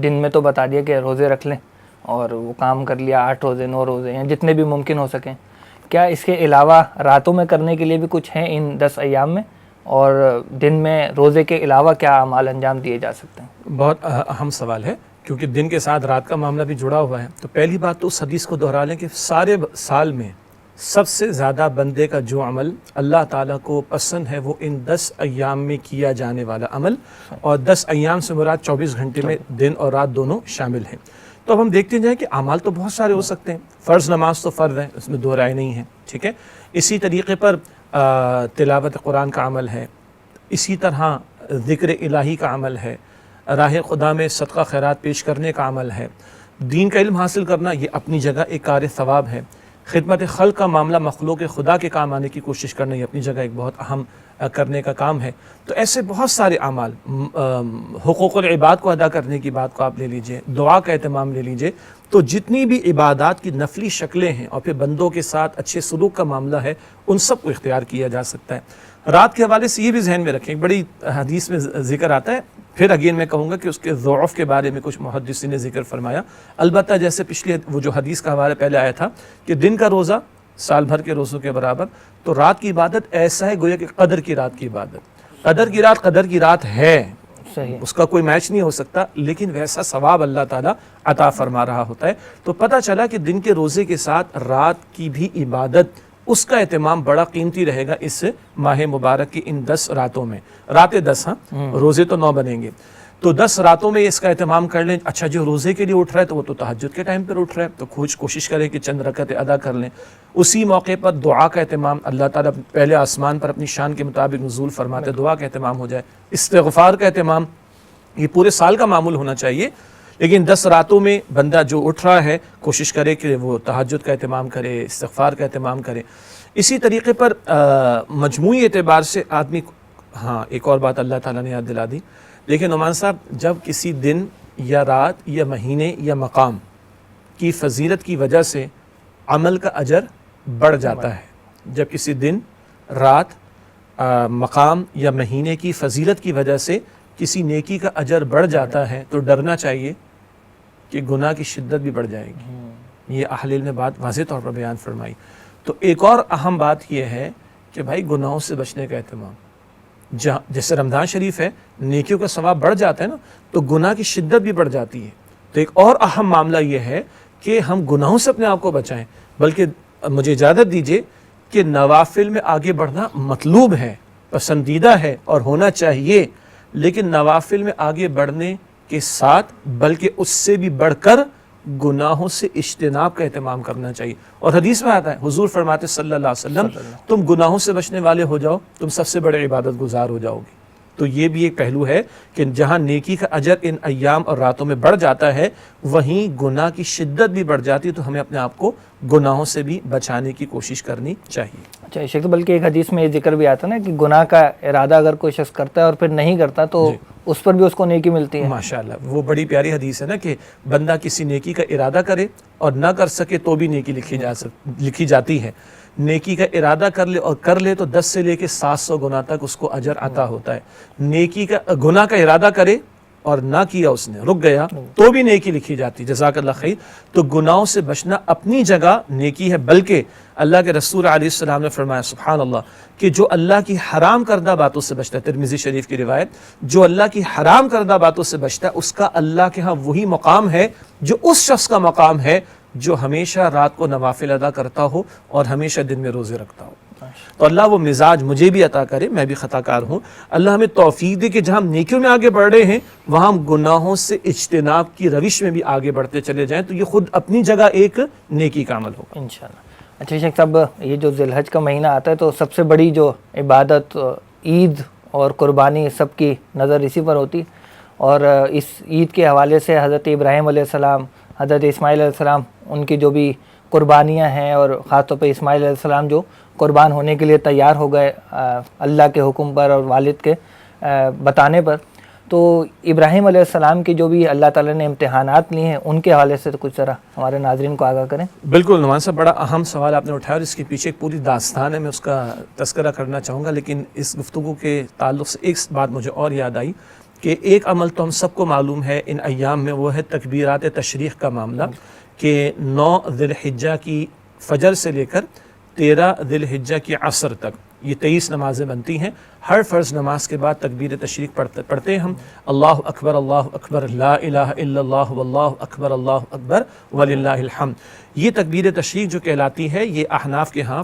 دن میں تو بتا دیا کہ روزے رکھ لیں اور وہ کام کر لیا، 8 روزے 9 روزے یا جتنے بھی ممکن ہو سکیں، کیا اس کے علاوہ راتوں میں کرنے کے لیے بھی کچھ ہیں ان 10 ایام میں، اور دن میں روزے کے علاوہ کیا اعمال انجام دیے جا سکتے ہیں؟ بہت اہم سوال ہے، کیونکہ دن کے ساتھ رات کا معاملہ بھی جڑا ہوا ہے۔ تو پہلی بات تو اس حدیث کو دہرا لیں کہ سارے سال میں سب سے زیادہ بندے کا جو عمل اللہ تعالیٰ کو پسند ہے وہ ان 10 ایام میں کیا جانے والا عمل، اور 10 ایام سے مراد 24 گھنٹے میں دن اور رات دونوں شامل ہیں۔ تو اب ہم دیکھتے جائیں کہ اعمال تو بہت سارے ہو سکتے ہیں۔ فرض نماز تو فرض ہے، اس میں دو رائے نہیں ہے، ٹھیک ہے۔ اسی طریقے پر تلاوت قرآن کا عمل ہے، اسی طرح ذکر الہی کا عمل ہے، راہ خدا میں صدقہ خیرات پیش کرنے کا عمل ہے، دین کا علم حاصل کرنا یہ اپنی جگہ ایک کار ثواب ہے، خدمت خلق کا معاملہ مخلوق خدا کے کام آنے کی کوشش کرنا یہ اپنی جگہ ایک بہت اہم کرنے کا کام ہے۔ تو ایسے بہت سارے اعمال، حقوق العباد کو ادا کرنے کی بات کو آپ لے لیجئے، دعا کا اہتمام لے لیجئے، تو جتنی بھی عبادات کی نفلی شکلیں ہیں اور پھر بندوں کے ساتھ اچھے سلوک کا معاملہ ہے، ان سب کو اختیار کیا جا سکتا ہے۔ رات کے حوالے سے یہ بھی ذہن میں رکھیں، ایک بڑی حدیث میں ذکر آتا ہے، پھر اگین میں کہوں گا کہ اس کے ضعف کے بارے میں کچھ محدثین نے ذکر فرمایا، البتہ جیسے پچھلی وہ جو حدیث کا حوالہ پہلے آیا تھا کہ دن کا روزہ سال بھر کے روزوں کے برابر، تو رات کی عبادت ایسا ہے گویا کہ قدر کی رات کی عبادت، قدر کی رات ہے، صحیح، اس کا کوئی میچ نہیں ہو سکتا، لیکن ویسا ثواب اللہ تعالیٰ عطا فرما رہا ہوتا ہے۔ تو پتہ چلا کہ دن کے روزے کے ساتھ رات کی بھی عبادت، اس کا اہتمام بڑا قیمتی رہے گا اس ماہ مبارک کی ان 10 راتوں میں، راتیں 10 روزے تو 9 بنیں گے، تو 10 راتوں میں اس کا اہتمام کر لیں۔ اچھا جو روزے کے لیے اٹھ رہا ہے تو وہ تو تہجد کے ٹائم پر اٹھ رہا ہے، تو کوشش کریں کہ چند رکعتیں ادا کر لیں۔ اسی موقع پر دعا کا اہتمام، اللہ تعالیٰ پہلے آسمان پر اپنی شان کے مطابق نزول فرماتے، دعا کا اہتمام ہو جائے، استغفار کا اہتمام، یہ پورے سال کا معمول ہونا چاہیے، لیکن 10 راتوں میں بندہ جو اٹھ رہا ہے کوشش کرے کہ وہ تہجد کا اہتمام کرے، استغفار کا اہتمام کرے۔ اسی طریقے پر مجموعی اعتبار سے آدمی، ہاں ایک اور بات اللہ تعالیٰ نے یاد دلا دی، لیکن نعمان صاحب جب کسی دن یا رات یا مہینے یا مقام کی فضیلت کی وجہ سے عمل کا اجر بڑھ جاتا ہے، جب کسی دن رات مقام یا مہینے کی فضیلت کی وجہ سے کسی نیکی کا اجر بڑھ جاتا ہے تو ڈرنا چاہیے کہ گناہ کی شدت بھی بڑھ جائے گی۔ یہ اہل علم نے بات واضح طور پر بیان فرمائی۔ تو ایک اور اہم بات یہ ہے کہ بھائی گناہوں سے بچنے کا اہتمام، جیسے رمضان شریف ہے نیکیوں کا ثواب بڑھ جاتا ہے نا، تو گناہ کی شدت بھی بڑھ جاتی ہے۔ تو ایک اور اہم معاملہ یہ ہے کہ ہم گناہوں سے اپنے آپ کو بچائیں، بلکہ مجھے اجازت دیجیے کہ نوافل میں آگے بڑھنا مطلوب ہے، پسندیدہ ہے اور ہونا چاہیے، لیکن نوافل میں آگے بڑھنے کے ساتھ بلکہ اس سے بھی بڑھ کر گناہوں سے اجتناب کا اہتمام کرنا چاہیے۔ اور حدیث میں آتا ہے، حضور فرماتے صلی اللہ علیہ وسلم، تم گناہوں سے بچنے والے ہو جاؤ، تم سب سے بڑے عبادت گزار ہو جاؤ گے۔ تو یہ بھی ایک پہلو ہے کہ جہاں نیکی کا اجر ان ایام اور راتوں میں بڑھ جاتا ہے وہیں گناہ کی شدت بھی بڑھ جاتی ہے، تو ہمیں اپنے آپ کو گناہوں سے بھی بچانے کی کوشش کرنی چاہیے۔ اچھا شیخ، بلکہ ایک حدیث میں یہ ذکر بھی آتا ہے نا کہ گناہ کا ارادہ اگر کوئی شخص کرتا ہے اور پھر نہیں کرتا تو اس پر بھی اس کو نیکی ملتی ہے۔ ماشاءاللہ، وہ بڑی پیاری حدیث ہے نا کہ بندہ کسی نیکی کا ارادہ کرے اور نہ کر سکے تو بھی نیکی لکھی جاتی ہے۔ نیکی کا ارادہ کر لے تو 10 سے لے کے 700 گنا تک اس کو اجر عطا ہوتا ہے۔ نیکی کا گناہ کا ارادہ کرے اور نہ کیا، اس نے رک گیا تو بھی نیکی لکھی جاتی۔ جزاک اللہ خیر۔ تو گناہوں سے بچنا اپنی جگہ نیکی ہے، بلکہ اللہ کے رسول علیہ السلام نے فرمایا سبحان اللہ کہ جو اللہ کی حرام کردہ باتوں سے بچتا ہے، ترمذی شریف کی روایت، جو اللہ کی حرام کردہ باتوں سے بچتا ہے اس کا اللہ کے ہاں وہی مقام ہے جو اس شخص کا مقام ہے جو ہمیشہ رات کو نوافل ادا کرتا ہو اور ہمیشہ دن میں روزے رکھتا ہو۔ تو اللہ وہ مزاج مجھے بھی عطا کرے، میں بھی خطا کار ہوں، اللہ ہمیں توفیق دے کہ جہاں ہم نیکیوں میں آگے بڑھ رہے ہیں وہاں ہم گناہوں سے اجتناب کی روش میں بھی آگے بڑھتے چلے جائیں، تو یہ خود اپنی جگہ ایک نیکی کا عمل ہوگا انشاءاللہ۔ اچھا شیخ صاحب، یہ جو ذی الحج کا مہینہ آتا ہے تو سب سے بڑی جو عبادت عید اور قربانی سب کی نظر اسی پر ہوتی، اور اس عید کے حوالے سے حضرت ابراہیم علیہ السلام، حضرت اسماعیل علیہ السلام، ان کی جو بھی قربانیاں ہیں، اور خاص طور پہ اسماعیل علیہ السلام جو قربان ہونے کے لیے تیار ہو گئے اللہ کے حکم پر اور والد کے بتانے پر، تو ابراہیم علیہ السلام کی جو بھی اللہ تعالیٰ نے امتحانات لیے ہیں ان کے حوالے سے تو کچھ ذرا ہمارے ناظرین کو آگاہ کریں۔ بالکل نعمان صاحب، بڑا اہم سوال آپ نے اٹھایا اور اس کے پیچھے ایک پوری داستان ہے، میں اس کا تذکرہ کرنا چاہوں گا، لیکن اس گفتگو کے تعلق سے ایک بات مجھے اور یاد آئی کہ ایک عمل تو ہم سب کو معلوم ہے ان ایام میں، وہ ہے تکبیرات تشریق کا معاملہ، کہ 9 ذی الحجہ کی فجر سے لے کر 13 ذی الحجہ کی عصر تک یہ 23 نمازیں بنتی ہیں۔ ہر فرض نماز کے بعد تکبیر تشریق پڑھتے ہیں ہم، اللہ اکبر لا الہ الا اللہ واللہ اکبر وللہ الحمد۔ یہ تکبیر تشریق جو کہلاتی ہے یہ احناف کے ہاں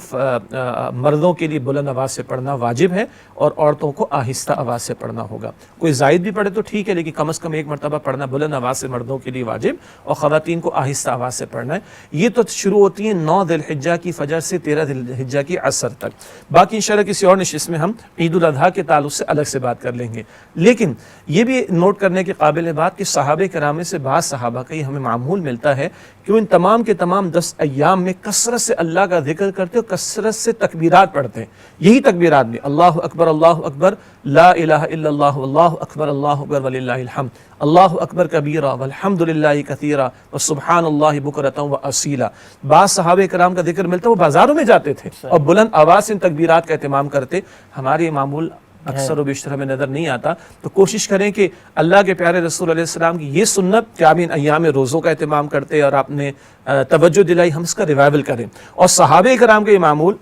مردوں کے لیے بلند آواز سے پڑھنا واجب ہے اور عورتوں کو آہستہ آواز سے پڑھنا ہوگا۔ کوئی زائد بھی پڑھے تو ٹھیک ہے، لیکن کم از کم ایک مرتبہ پڑھنا بلند آواز سے مردوں کے لیے واجب، اور خواتین کو آہستہ آواز سے پڑھنا ہے۔ یہ تو شروع ہوتی ہیں 9 ذی الحجہ کی فجر سے 13 ذی الحجہ کی عصر تک۔ باقی انشاءاللہ کسی اور نشست میں ہم عید الاضحیٰ کے تعلق سے الگ سے بات کر لیں گے، لیکن یہ بھی نوٹ کرنے کے قابل بات کہ صحابہ کرام میں سے بعض صحابہ کا یہ ہمیں معمول ملتا ہے کہ وہ ان تمام کے تمام 10 ایام میں کثرت سے اللہ کا ذکر کرتے اور کثرت سے تکبیرات پڑھتے ہیں۔ یہی تکبیرات بھی اللہ اکبر لا الہ الا اللہ واللہ اکبر وللہ الحمد، اللہ اکبر کبیرہ والحمد للہ کثیرہ وسبحان اللہ بکرۃ واصیلا۔ بعض صحابہ کرام کا ذکر ملتا ہے وہ بازاروں میں جاتے تھے اور بلند آواز سے ان تکبیرات کا اہتمام کرتے۔ ہمارے معمول اکثر و بیشتر ہمیں نظر نہیں آتا، تو کوشش کریں کہ اللہ کے پیارے رسول علیہ السلام کی یہ سنت کہ آپ ان ایام روزوں کا اہتمام کرتے اور آپ نے توجہ دلائی، ہم اس کا ریوائول کریں، اور صحابہ کرام کا یہ معمول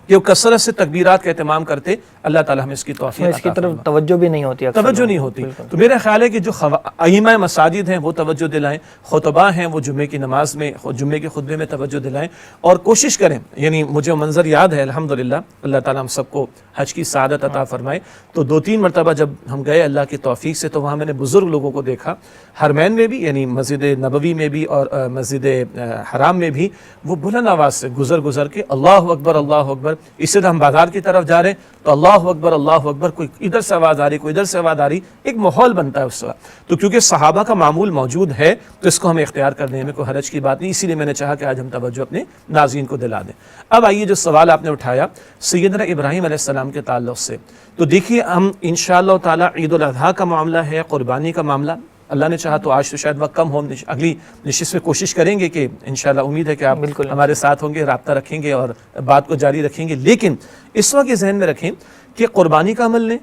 کہ وہ کثرت سے تکبیرات کا اہتمام کرتے، اللہ تعالیٰ ہمیں اس کی توفیق عطا اس کی طرف توجہ بھی نہیں ہوتی، توجہ نہیں ہوتی۔ تو میرا خیال ہے کہ جو ائمہ مساجد ہیں وہ توجہ دلائیں، خطباء ہیں وہ جمعے کی نماز میں، جمعے کے خطبے میں توجہ دلائیں، اور کوشش کریں، یعنی مجھے منظر یاد ہے الحمدللہ، اللہ تعالیٰ ہم سب کو حج کی سعادت عطا فرمائے، تو 2-3 مرتبہ جب ہم گئے اللہ کی توفیق سے تو وہاں میں نے بزرگ لوگوں کو دیکھا، حرمین میں بھی یعنی مسجد نبوی میں بھی اور مسجد حرام میں بھی، وہ بلند آواز سے گزر کے اللہ اکبر، اس سے ہم بازار کی طرف جا رہے ہیں تو اللہ اکبر، کوئی ادھر سے آواز آ رہی کوئی ادھر سے آواز آ رہی، ایک ماحول بنتا ہے اس وقت۔ تو کیونکہ صحابہ کا معمول موجود ہے تو اس کو ہمیں اختیار کرنے میں کوئی حرج کی بات نہیں، اسی لیے میں نے چاہا کہ آج ہم توجہ اپنے ناظرین کو دلا دیں۔ اب آئیے جو سوال آپ نے اٹھایا سیدنا ابراہیم علیہ السلام کے تعلق سے، تو دیکھیے ہم انشاءاللہ تعالی عید الاضحیٰ کا معاملہ ہے، قربانی کا معاملہ، اللہ نے چاہا تو آج تو شاید وقت کم ہو، اگلی نشست میں کوشش کریں گے کہ انشاءاللہ امید ہے کہ آپ ہمارے ساتھ ہوں گے، رابطہ رکھیں گے اور بات کو جاری رکھیں گے، لیکن اس وقت یہ ذہن میں رکھیں کہ قربانی کا عمل لیں،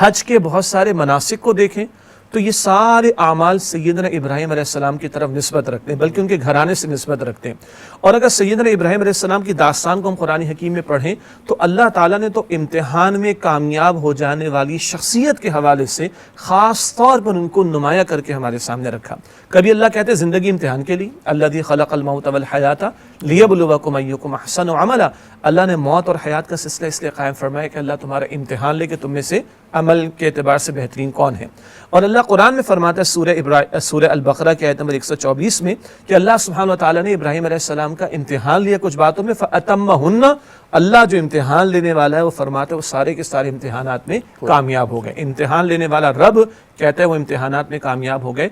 حج کے بہت سارے مناسک کو دیکھیں، تو یہ سارے اعمال سیدنا ابراہیم علیہ السلام کی طرف نسبت رکھتے ہیں، بلکہ ان کے گھرانے سے نسبت رکھتے ہیں۔ اور اگر سیدنا ابراہیم علیہ السلام کی داستان کو ہم قرآن حکیم میں پڑھیں تو اللہ تعالیٰ نے تو امتحان میں کامیاب ہو جانے والی شخصیت کے حوالے سے خاص طور پر ان کو نمایاں کر کے ہمارے سامنے رکھا۔ کبھی اللہ کہتے ہیں زندگی امتحان کے لیے، الذی خلق الموت والحیات لیبلوکم ایکم احسن عملا. اللہ نے موت اور حیات کا سلسلہ اس لیے قائم فرمایا کہ اللہ تمہارا امتحان لے کہ تم میں سے عمل کے اعتبار سے بہترین کون ہے. اور اللہ قرآن میں فرماتا ہے سورہ البقرہ کی آیت نمبر 124 میں کہ اللہ سبحانہ و تعالیٰ نے ابراہیم علیہ السلام کا امتحان لیا کچھ باتوں میں، فَأَتَمَّهُنَّ. اللہ جو امتحان لینے والا ہے وہ فرماتا ہے وہ سارے کے سارے امتحانات میں کامیاب ہو گئے. امتحان لینے والا رب کہتا ہے وہ امتحانات میں کامیاب ہو گئے.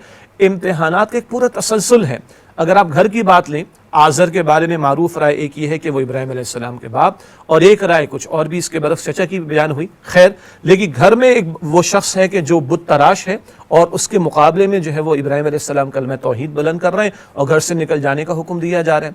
امتحانات کا ایک پورا تسلسل ہے. اگر آپ گھر کی بات لیں، آزر کے بارے میں معروف رائے ایک یہ ہے کہ وہ ابراہیم علیہ السلام کے باپ، اور ایک رائے کچھ اور بھی اس کے برعکس چچا کی بیان ہوئی. خیر، لیکن گھر میں ایک وہ شخص ہے کہ جو بت تراش ہے، اور اس کے مقابلے میں جو ہے وہ ابراہیم علیہ السلام کلمہ توحید بلند کر رہے ہیں اور گھر سے نکل جانے کا حکم دیا جا رہا ہے.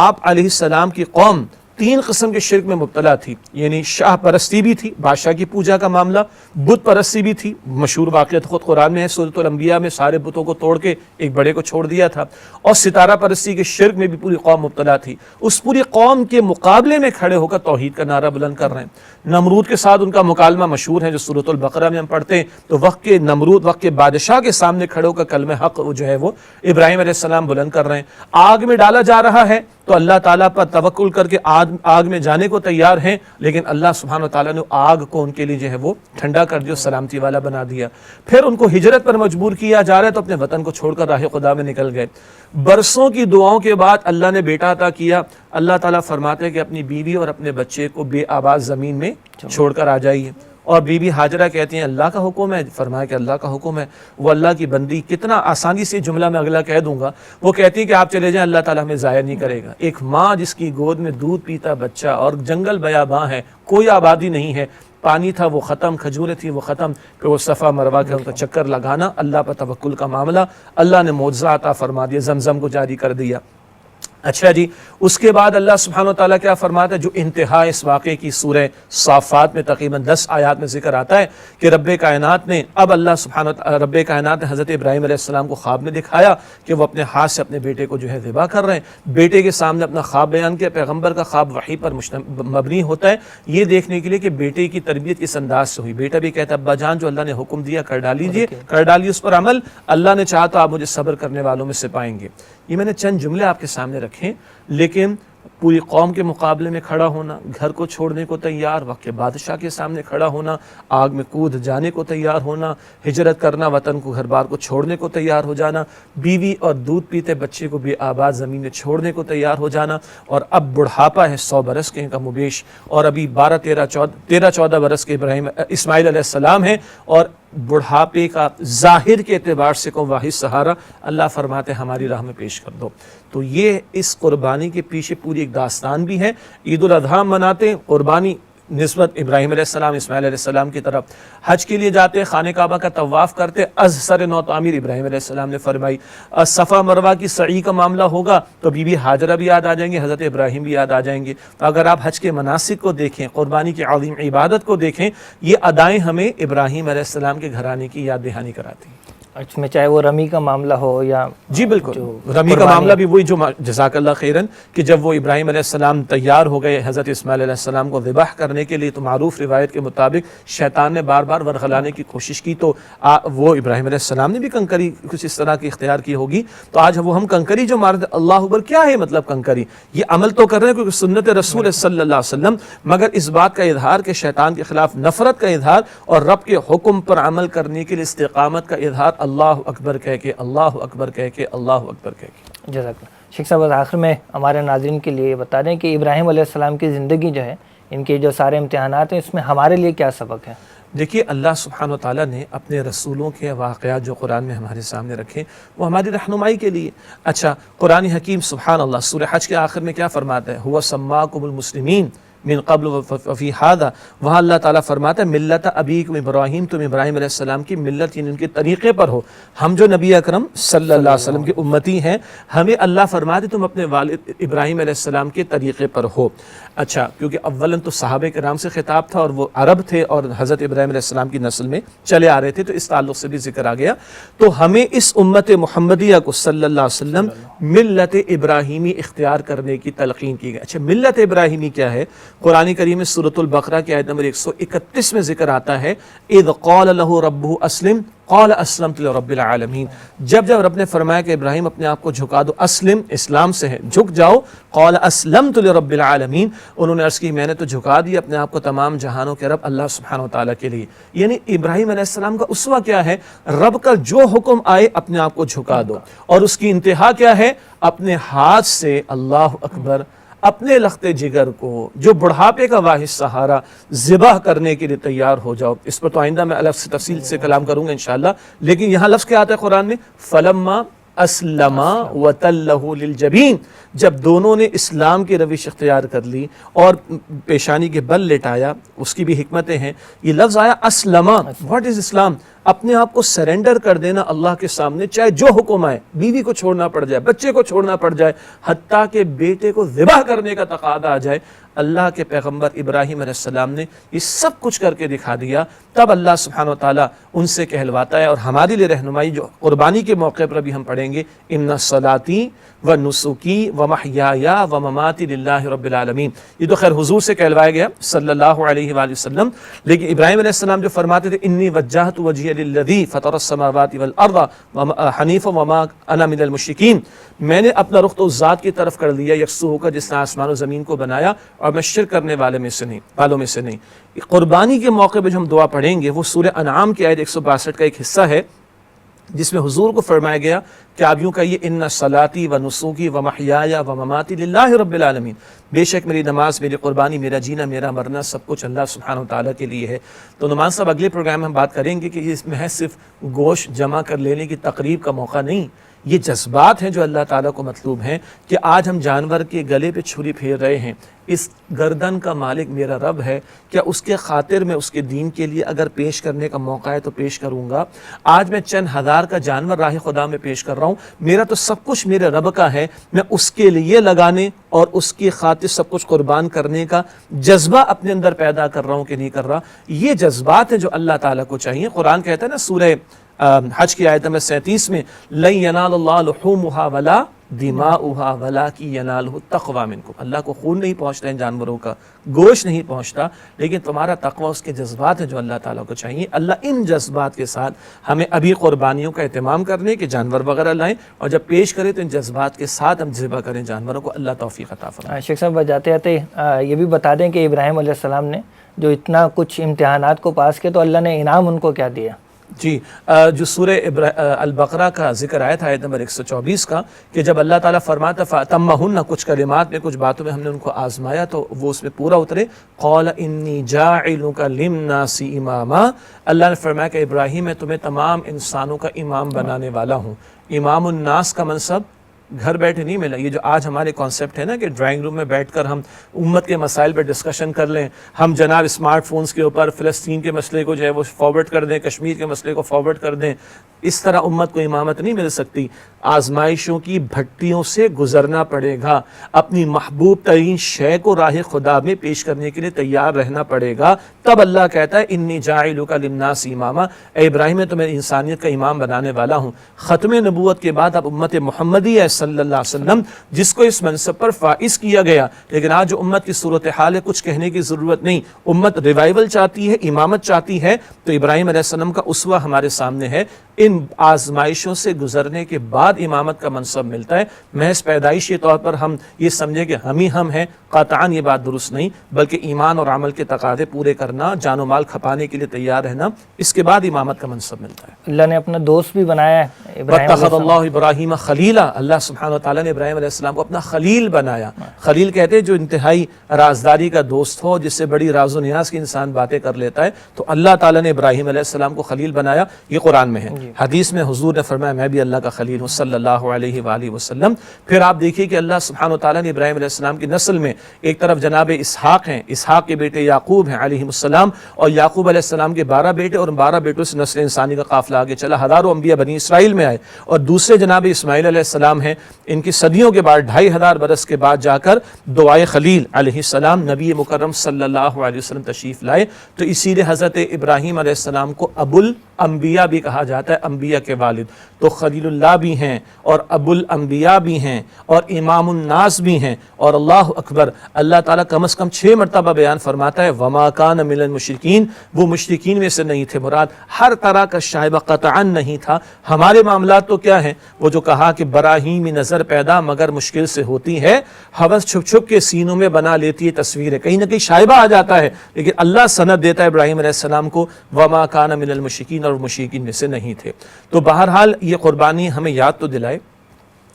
آپ علیہ السلام کی قوم 3 قسم کے شرک میں مبتلا تھی، یعنی شاہ پرستی بھی تھی، بادشاہ کی پوجا کا معاملہ، بت پرستی بھی تھی. مشہور واقعہ خود قرآن میں ہے، سورۃ الانبیاء میں سارے بتوں کو توڑ کے ایک بڑے کو چھوڑ دیا تھا. اور ستارہ پرستی کے شرک میں بھی پوری قوم مبتلا تھی. اس پوری قوم کے مقابلے میں کھڑے ہو کر توحید کا نعرہ بلند کر رہے ہیں. نمرود کے ساتھ ان کا مکالمہ مشہور ہے جو سورۃ البقرہ میں ہم پڑھتے ہیں. تو وقت کے نمرود، وقت کے بادشاہ کے سامنے کھڑے ہو کر کلمہ حق جو ہے وہ ابراہیم علیہ السلام بلند کر رہے ہیں. آگ میں ڈالا جا رہا ہے تو اللہ تعالیٰ پر توکل کر کے آگ میں جانے کو تیار ہیں، لیکن اللہ سبحانہ وتعالیٰ نے آگ کو ان کے لیے جو ہے وہ ٹھنڈا کر دیا، سلامتی والا بنا دیا. پھر ان کو ہجرت پر مجبور کیا جا رہا ہے تو اپنے وطن کو چھوڑ کر راہ خدا میں نکل گئے. برسوں کی دعاؤں کے بعد اللہ نے بیٹا عطا کیا. اللہ تعالیٰ فرماتے ہیں کہ اپنی بیوی اور اپنے بچے کو بے آباد زمین میں چھوڑ کر آ جائیے. اور بی بی ہاجرہ کہتی ہیں اللہ کا حکم ہے. فرمایا کہ اللہ کا حکم ہے. وہ اللہ کی بندی، کتنا آسانی سے جملہ میں اگلا کہہ دوں گا، وہ کہتی ہے کہ آپ چلے جائیں، اللہ تعالیٰ ہمیں ضائع نہیں کرے گا. ایک ماں جس کی گود میں دودھ پیتا بچہ اور جنگل بیاباں ہے، کوئی آبادی نہیں ہے، پانی تھا وہ ختم، کھجوریں تھی وہ ختم، پھر وہ صفا مروہ کے ان کا چکر لگانا، اللہ پر توکل کا معاملہ. اللہ نے معجزہ عطا فرما دیا، زمزم کو جاری کر دیا. اچھا جی، اس کے بعد اللہ سبحانہ و تعالیٰ کیا فرماتا ہے، جو انتہا اس واقعے کی سورہ صافات میں تقریباً 10 آیات میں ذکر آتا ہے کہ رب کائنات نے رب کائنات نے حضرت ابراہیم علیہ السلام کو خواب میں دکھایا کہ وہ اپنے ہاتھ سے اپنے بیٹے کو جو ہے ذبح کر رہے ہیں. بیٹے کے سامنے اپنا خواب بیان کیا. پیغمبر کا خواب وحی پر مبنی ہوتا ہے، یہ دیکھنے کے لیے کہ بیٹے کی تربیت کس انداز سے ہوئی. بیٹا بھی کہتا ہے ابا جان جو اللہ نے حکم دیا کر ڈالیے اس پر عمل، اللہ نے چاہا تو آپ مجھے صبر کرنے والوں میں سے پائیں گے. یہ میں نے چند جملے آپ کے سامنے رکھے، لیکن پوری قوم کے مقابلے میں کھڑا ہونا، گھر کو چھوڑنے کو تیار، وقت کے بادشاہ کے سامنے کھڑا ہونا، آگ میں کود جانے کو تیار ہونا، ہجرت کرنا، وطن کو گھر بار کو چھوڑنے کو تیار ہو جانا، بیوی اور دودھ پیتے بچے کو بے آباد زمین میں چھوڑنے کو تیار ہو جانا. اور اب بڑھاپا ہے 100 برس کے کم و بیش، اور ابھی 13-14 برس کے اسماعیل علیہ السلام ہیں. اور بڑھاپے کا ظاہر کے اعتبار سے کو واحد سہارا اللہ فرماتے ہماری راہ میں پیش کر دو. تو یہ اس قربانی کے پیچھے پوری ایک داستان بھی ہے. عید الاضحیٰ مناتے ہیں، قربانی نسبت ابراہیم علیہ السلام اسماعیل علیہ السلام کی طرف. حج کے لیے جاتے ہیں، خانہ کعبہ کا طواف کرتے، از سر نو تعمیر ابراہیم علیہ السلام نے فرمائی. صفا مروہ کی سعی کا معاملہ ہوگا تو بی بی ہاجرہ بھی یاد آ جائیں گے، حضرت ابراہیم بھی یاد آ جائیں گے. تو اگر آپ حج کے مناسک کو دیکھیں، قربانی کی عظیم عبادت کو دیکھیں، یہ ادائیں ہمیں ابراہیم علیہ السلام کے گھرانے کی یاد دہانی کراتی ہیں. اس میں چاہے وہ رمی کا معاملہ ہو یا جی بالکل رمی کا معاملہ بھی وہی جو جزاک اللہ خیرن کہ جب وہ ابراہیم علیہ السلام تیار ہو گئے حضرت اسماعیل علیہ السلام کو ذبح کرنے کے لیے، تو معروف روایت کے مطابق شیطان نے بار بار ورغلانے کی کوشش کی، تو وہ ابراہیم علیہ السلام نے بھی کنکری کچھ اس طرح کی اختیار کی ہوگی. تو آج وہ ہم کنکری جو مارتے، اللہ اکبر، کیا ہے مطلب کنکری؟ یہ عمل تو کر رہے ہیں کیونکہ سنت رسول صلی اللہ علیہ وسلم، مگر اس بات کا اظہار کہ شیطان کے خلاف نفرت کا اظہار اور رب کے حکم پر عمل کرنے کے لیے استقامت کا اظہار، اللہ اکبر کہہ کے، اللہ اکبر کہہ کے، اللہ اکبر کہہ کے. جزاک اللہ. شیخ صاحب آخر میں ہمارے ناظرین کے لیے بتا دیں کہ ابراہیم علیہ السلام کی زندگی جو ہے، ان کے جو سارے امتحانات ہیں، اس میں ہمارے لیے کیا سبق ہے؟ دیکھیے، اللہ سبحانہ و تعالیٰ نے اپنے رسولوں کے واقعات جو قرآن میں ہمارے سامنے رکھے وہ ہماری رہنمائی کے لیے. اچھا، قرآن حکیم سبحان اللہ سورہ حج کے آخر میں کیا فرماتا ہے؟ هو سماکم المسلمین من قبل وفی ہذا. وہاں اللہ تعالیٰ فرماتا ہے ملت ابیکم ابراہیم، تم ابراہیم علیہ السلام کی ملت یعنی ان کے طریقے پر ہو. ہم جو نبی اکرم صلی اللہ علیہ وسلم کی امتی ہیں، ہمیں اللہ فرماتے تم اپنے والد ابراہیم علیہ السلام کے طریقے پر ہو. اچھا، کیونکہ اولاً تو صحابہ کرام سے خطاب تھا اور وہ عرب تھے اور حضرت ابراہیم علیہ السلام کی نسل میں چلے آ رہے تھے، تو اس تعلق سے بھی ذکر آ گیا. تو ہمیں اس امت محمدیہ کو صلی اللہ علیہ وسلم ملت ابراہیمی اختیار کرنے کی تلقین کی گئی. اچھا، ملت ابراہیمی کیا ہے؟ قرآن کریم میں سورۃ البقرہ کی آیت نمبر 131 میں ذکر آتا ہے اذ قال لہ ربہ اسلم قال اسلمت لرب العالمین، جب رب نے فرمایا کہ ابراہیم اپنے آپ کو جھکا دو، اسلم اسلام سے ہے، جھک جاؤ، قال اسلمت لرب العالمین، انہوں نے عرض کی میں نے تو جھکا دیا اپنے آپ کو تمام جہانوں کے رب اللہ سبحانہ وتعالیٰ کے لیے۔ یعنی ابراہیم علیہ السلام کا اسوہ کیا ہے؟ رب کا جو حکم آئے اپنے آپ کو جھکا دو، اور اس کی انتہا کیا ہے؟ اپنے ہاتھ سے اللہ اکبر اپنے لخت جگر کو جو بڑھاپے کا واحد سہارا ذبح کرنے کے لیے تیار ہو جاؤ۔ اس پر تو آئندہ میں الگ سے تفصیل سے کلام کروں گا انشاءاللہ، لیکن یہاں لفظ کیا آتا ہے قرآن میں؟ فلما اسلما وتلہ للجبین، جب دونوں نے اسلام کی روش اختیار کر لی اور پیشانی کے بل لٹایا، اس کی بھی حکمتیں ہیں۔ یہ لفظ آیا اسلما، واٹ از اسلام؟ اپنے آپ کو سرنڈر کر دینا اللہ کے سامنے، چاہے جو حکم آئے، بیوی کو چھوڑنا پڑ جائے، بچے کو چھوڑنا پڑ جائے، حتیٰ کہ بیٹے کو ذبح کرنے کا تقاضا آ جائے، اللہ کے پیغمبر ابراہیم علیہ السلام نے یہ سب کچھ کر کے دکھا دیا۔ تب اللہ سبحانہ وتعالیٰ ان سے کہلواتا ہے، اور ہمارے لیے رہنمائی جو قربانی کے موقع پر بھی ہم پڑھیں گے، ان صلاتی و نسکی و محیای و مماتی للہ رب العالمین۔ یہ تو خیر حضور سے کہلوایا گیا صلی اللہ علیہ وآلہ وسلم، لیکن ابراہیم علیہ السلام جو فرماتے تھے انی وجہت وجہی للذی فطر السماوات والارض حنیفا وما انا من المشرکین، میں نے اپنا رخ تو اس ذات کی طرف کر لیا یکسو ہو کر جس نے آسمان و زمین کو بنایا، اور میں شرک کرنے والوں میں سے نہیں۔ قربانی کے موقع پہ جو ہم دعا پڑھیں گے وہ سورہ انعام کی آیت 162 کا ایک حصہ ہے، جس میں حضور کو فرمایا گیا کہ آپ یوں کہیے ان صلاتی و نسوکی و محیای و مماتی للہ رب العالمین، بے شک میری نماز، میری قربانی، میرا جینا، میرا مرنا سب کچھ اللہ سبحانہ وتعالیٰ کے لیے ہے۔ تو نعمان صاحب اگلے پروگرام میں ہم بات کریں گے کہ اس میں صرف گوشت جمع کر لینے کی تقریب کا موقع نہیں، یہ جذبات ہیں جو اللہ تعالیٰ کو مطلوب ہیں، کہ آج ہم جانور کے گلے پہ چھری پھیر رہے ہیں، اس گردن کا مالک میرا رب ہے، کیا اس کے خاطر میں اس کے دین کے لیے اگر پیش کرنے کا موقع ہے تو پیش کروں گا؟ آج میں چند ہزار کا جانور راہ خدا میں پیش کر رہا ہوں، میرا تو سب کچھ میرے رب کا ہے، میں اس کے لیے لگانے اور اس کی خاطر سب کچھ قربان کرنے کا جذبہ اپنے اندر پیدا کر رہا ہوں کہ نہیں کر رہا؟ یہ جذبات ہیں جو اللہ تعالیٰ کو چاہیے۔ قرآن کہتا ہے نا سورہ حج کی آیت نمبر 37 میں لن ینال اللہ لحومها ولا دماؤها ولکن ینالہ التقوی منکم، اللہ کو خون نہیں پہنچتا ان جانوروں کا، گوشت نہیں پہنچتا، لیکن تمہارا تقوی اس کے جذبات ہیں جو اللہ تعالیٰ کو چاہیے۔ اللہ ان جذبات کے ساتھ ہمیں ابھی قربانیوں کا اہتمام کرنے کہ جانور وغیرہ لائیں، اور جب پیش کریں تو ان جذبات کے ساتھ ہم ذبح کریں جانوروں کو۔ اللہ توفیق عطا فرمائے۔ شیخ صاحب جاتے جاتے یہ بھی بتا دیں کہ ابراہیم علیہ السلام نے جو اتنا کچھ امتحانات کو پاس کیا تو اللہ نے انعام ان کو کیا دیا؟ جی، جو سورہ البقرہ کا ذکر آیا تھا آیت نمبر 124 کا، کہ جب اللہ تعالیٰ فرماتا فَأَتَمَّهُنَّ، کچھ کلمات میں کچھ باتوں میں ہم نے ان کو آزمایا تو وہ اس میں پورا اترے۔ قَالَ إِنِّي جَاعِلُكَ لِلنَّاسِ إِمَامًا، اللہ نے فرمایا کہ ابراہیم میں تمہیں تمام انسانوں کا امام بنانے والا ہوں۔ امام الناس کا منصب گھر بیٹھے نہیں ملا، یہ جو آج ہمارے کانسیپٹ ہے نا کہ ڈرائنگ روم میں بیٹھ کر ہم امت کے مسائل پر ڈسکشن کر لیں، ہم جناب اسمارٹ فونز کے اوپر فلسطین کے مسئلے کو جو ہے وہ فارورڈ کر دیں، کشمیر کے مسئلے کو فارورڈ کر دیں، اس طرح امت کو امامت نہیں مل سکتی۔ آزمائشوں کی بھٹیوں سے گزرنا پڑے گا، اپنی محبوب ترین شے کو راہ خدا میں پیش کرنے کے لیے تیار رہنا پڑے گا، تب اللہ کہتا ہے انی جاعلک للناس اماما، اے ابراہیم میں تمہیں انسانیت کا امام بنانے والا ہوں۔ ختم نبوت کے بعد اب امت محمدی ہے صلی اللہ علیہ وسلم جس کو اس منصب پر فائز کیا گیا، لیکن آج جو امت کی صورتحال ہے کچھ کہنے کی ضرورت نہیں، امت ریوائول چاہتی ہے، امامت چاہتی ہے، تو ابراہیم علیہ السلام کا اسوہ ہمارے سامنے ہے۔ ان آزمائشوں سے گزرنے کے بعد امامت کا منصب ملتا ہے، محض پیدائشی طور پر ہم یہ سمجھے کہ ہم ہیں، قطعاً یہ بات درست نہیں، بلکہ ایمان اور عمل کے تقاضے پورے کرنا، جان و مال کھپانے کے لیے تیار رہنا، اس کے بعد امامت کا منصب ملتا ہے۔ اللہ نے اپنا دوست بھی بنایا ہے وَاتَّخَذَ اللَّهُ إِبْرَاهِيمَ خَلِيلًا، اللہ سبحانہ وتعالیٰ نے ابراہیم علیہ السلام کو اپنا خلیل بنایا۔ خلیل کہتے ہیں جو انتہائی رازداری کا دوست ہو، جس سے بڑی راز و نیاز کی انسان باتیں کر لیتا ہے، تو اللہ تعالیٰ نے ابراہیم علیہ السلام کو خلیل بنایا، یہ قرآن میں ہے۔ حدیث میں حضور نے فرمایا میں بھی اللہ کا خلیل ہوں صلی اللہ علیہ وآلہ وسلم۔ پھر آپ دیکھیے کہ اللہ سبحانہ وتعالیٰ نے ابراہیم علیہ السلام کی نسل میں ایک طرف جناب اسحاق ہیں، اسحاق کے بیٹے یعقوب ہیں علیہ السلام، اور یعقوب علیہ السلام کے 12 بیٹے، اور 12 بیٹوں سے نسل انسانی کا قافلہ آگے چلا، ہزاروں انبیاء بنی اسرائیل میں آئے، اور دوسرے جناب اسماعیل علیہ السلام ہیں، ان کی صدیوں کے بعد 2500 برس کے بعد جا کر دعائے خلیل علیہ السلام نبی مکرم صلی اللہ علیہ وسلم تشریف لائے۔ تو اسی لیے حضرت ابراہیم علیہ السلام کو ابو الانبیاء بھی کہا جاتا ہے، الانبیاء کے والد، تو خلیل اللہ بھی ہیں اور ابو الانبیاء بھی ہیں اور امام الناس بھی ہیں، اور اللہ اکبر، اللہ تعالیٰ کم از کم 6 مرتبہ بیان فرماتا ہے وما کان من المشرکین، وہ مشرکین میں سے نہیں تھے، مراد ہر طرح کا شائبہ قطعاً نہیں تھا۔ ہمارے معاملات تو کیا ہیں، وہ جو کہا کہ براہیم نظر پیدا مگر مشکل سے ہوتی ہے، ہوس چھپ چھپ کے سینوں میں بنا لیتی ہے تصویریں، کہیں نہ کہیں شائبہ آ جاتا ہے، لیکن اللہ سند دیتا ہے ابراہیم علیہ السلام کو وما کان من المشرکین، اور مشرکین میں سے نہیں تھے۔ تو بہرحال یہ قربانی ہمیں یاد تو دلائے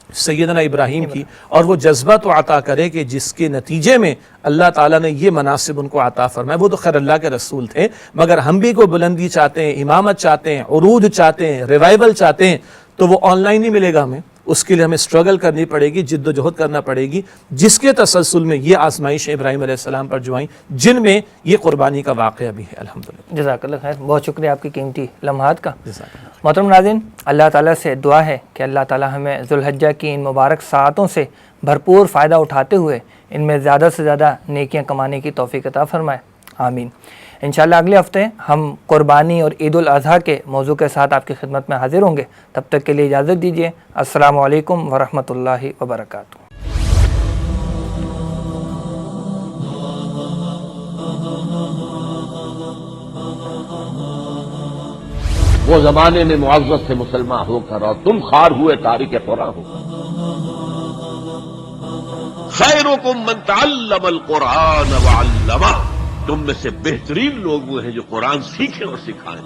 سیدنا ابراہیم کی، اور وہ جذبہ تو عطا کرے کہ جس کے نتیجے میں اللہ تعالیٰ نے یہ مناصب ان کو عطا فرمائے۔ وہ تو خیر اللہ کے رسول تھے، مگر ہم بھی کوئی بلندی چاہتے ہیں، امامت چاہتے ہیں، عروج چاہتے ہیں، ریوائول چاہتے ہیں، تو وہ آن لائن نہیں ملے گا ہمیں، اس کے لیے ہمیں سٹرگل کرنی پڑے گی، جد و جہد کرنا پڑے گی، جس کے تسلسل میں یہ آزمائش ابراہیم علیہ السلام پر جو آئیں، جن میں یہ قربانی کا واقعہ بھی ہے الحمدللہ۔ جزاک اللہ خیر، بہت شکریہ آپ کی قیمتی لمحات کا۔ جزاک اللہ۔ محترم ناظرین، اللہ تعالیٰ سے دعا ہے کہ اللہ تعالیٰ ہمیں ذوالحجہ کی ان مبارک ساعتوں سے بھرپور فائدہ اٹھاتے ہوئے ان میں زیادہ سے زیادہ نیکیاں کمانے کی توفیق عطا فرمائے، آمین۔ انشاءاللہ اگلے ہفتے ہم قربانی اور عید الاضحیٰ کے موضوع کے ساتھ آپ کی خدمت میں حاضر ہوں گے، تب تک کے لیے اجازت دیجیے، السلام علیکم ورحمۃ اللہ وبرکاتہ۔ وہ زمانے میں معزز سے مسلمان ہو کر اور تم خوار ہوئے تارک قرآن ہو۔ خیرکم من تعلم القرآن وعلمہ، تم میں سے بہترین لوگ وہ ہیں جو قرآن سیکھیں اور سکھائیں۔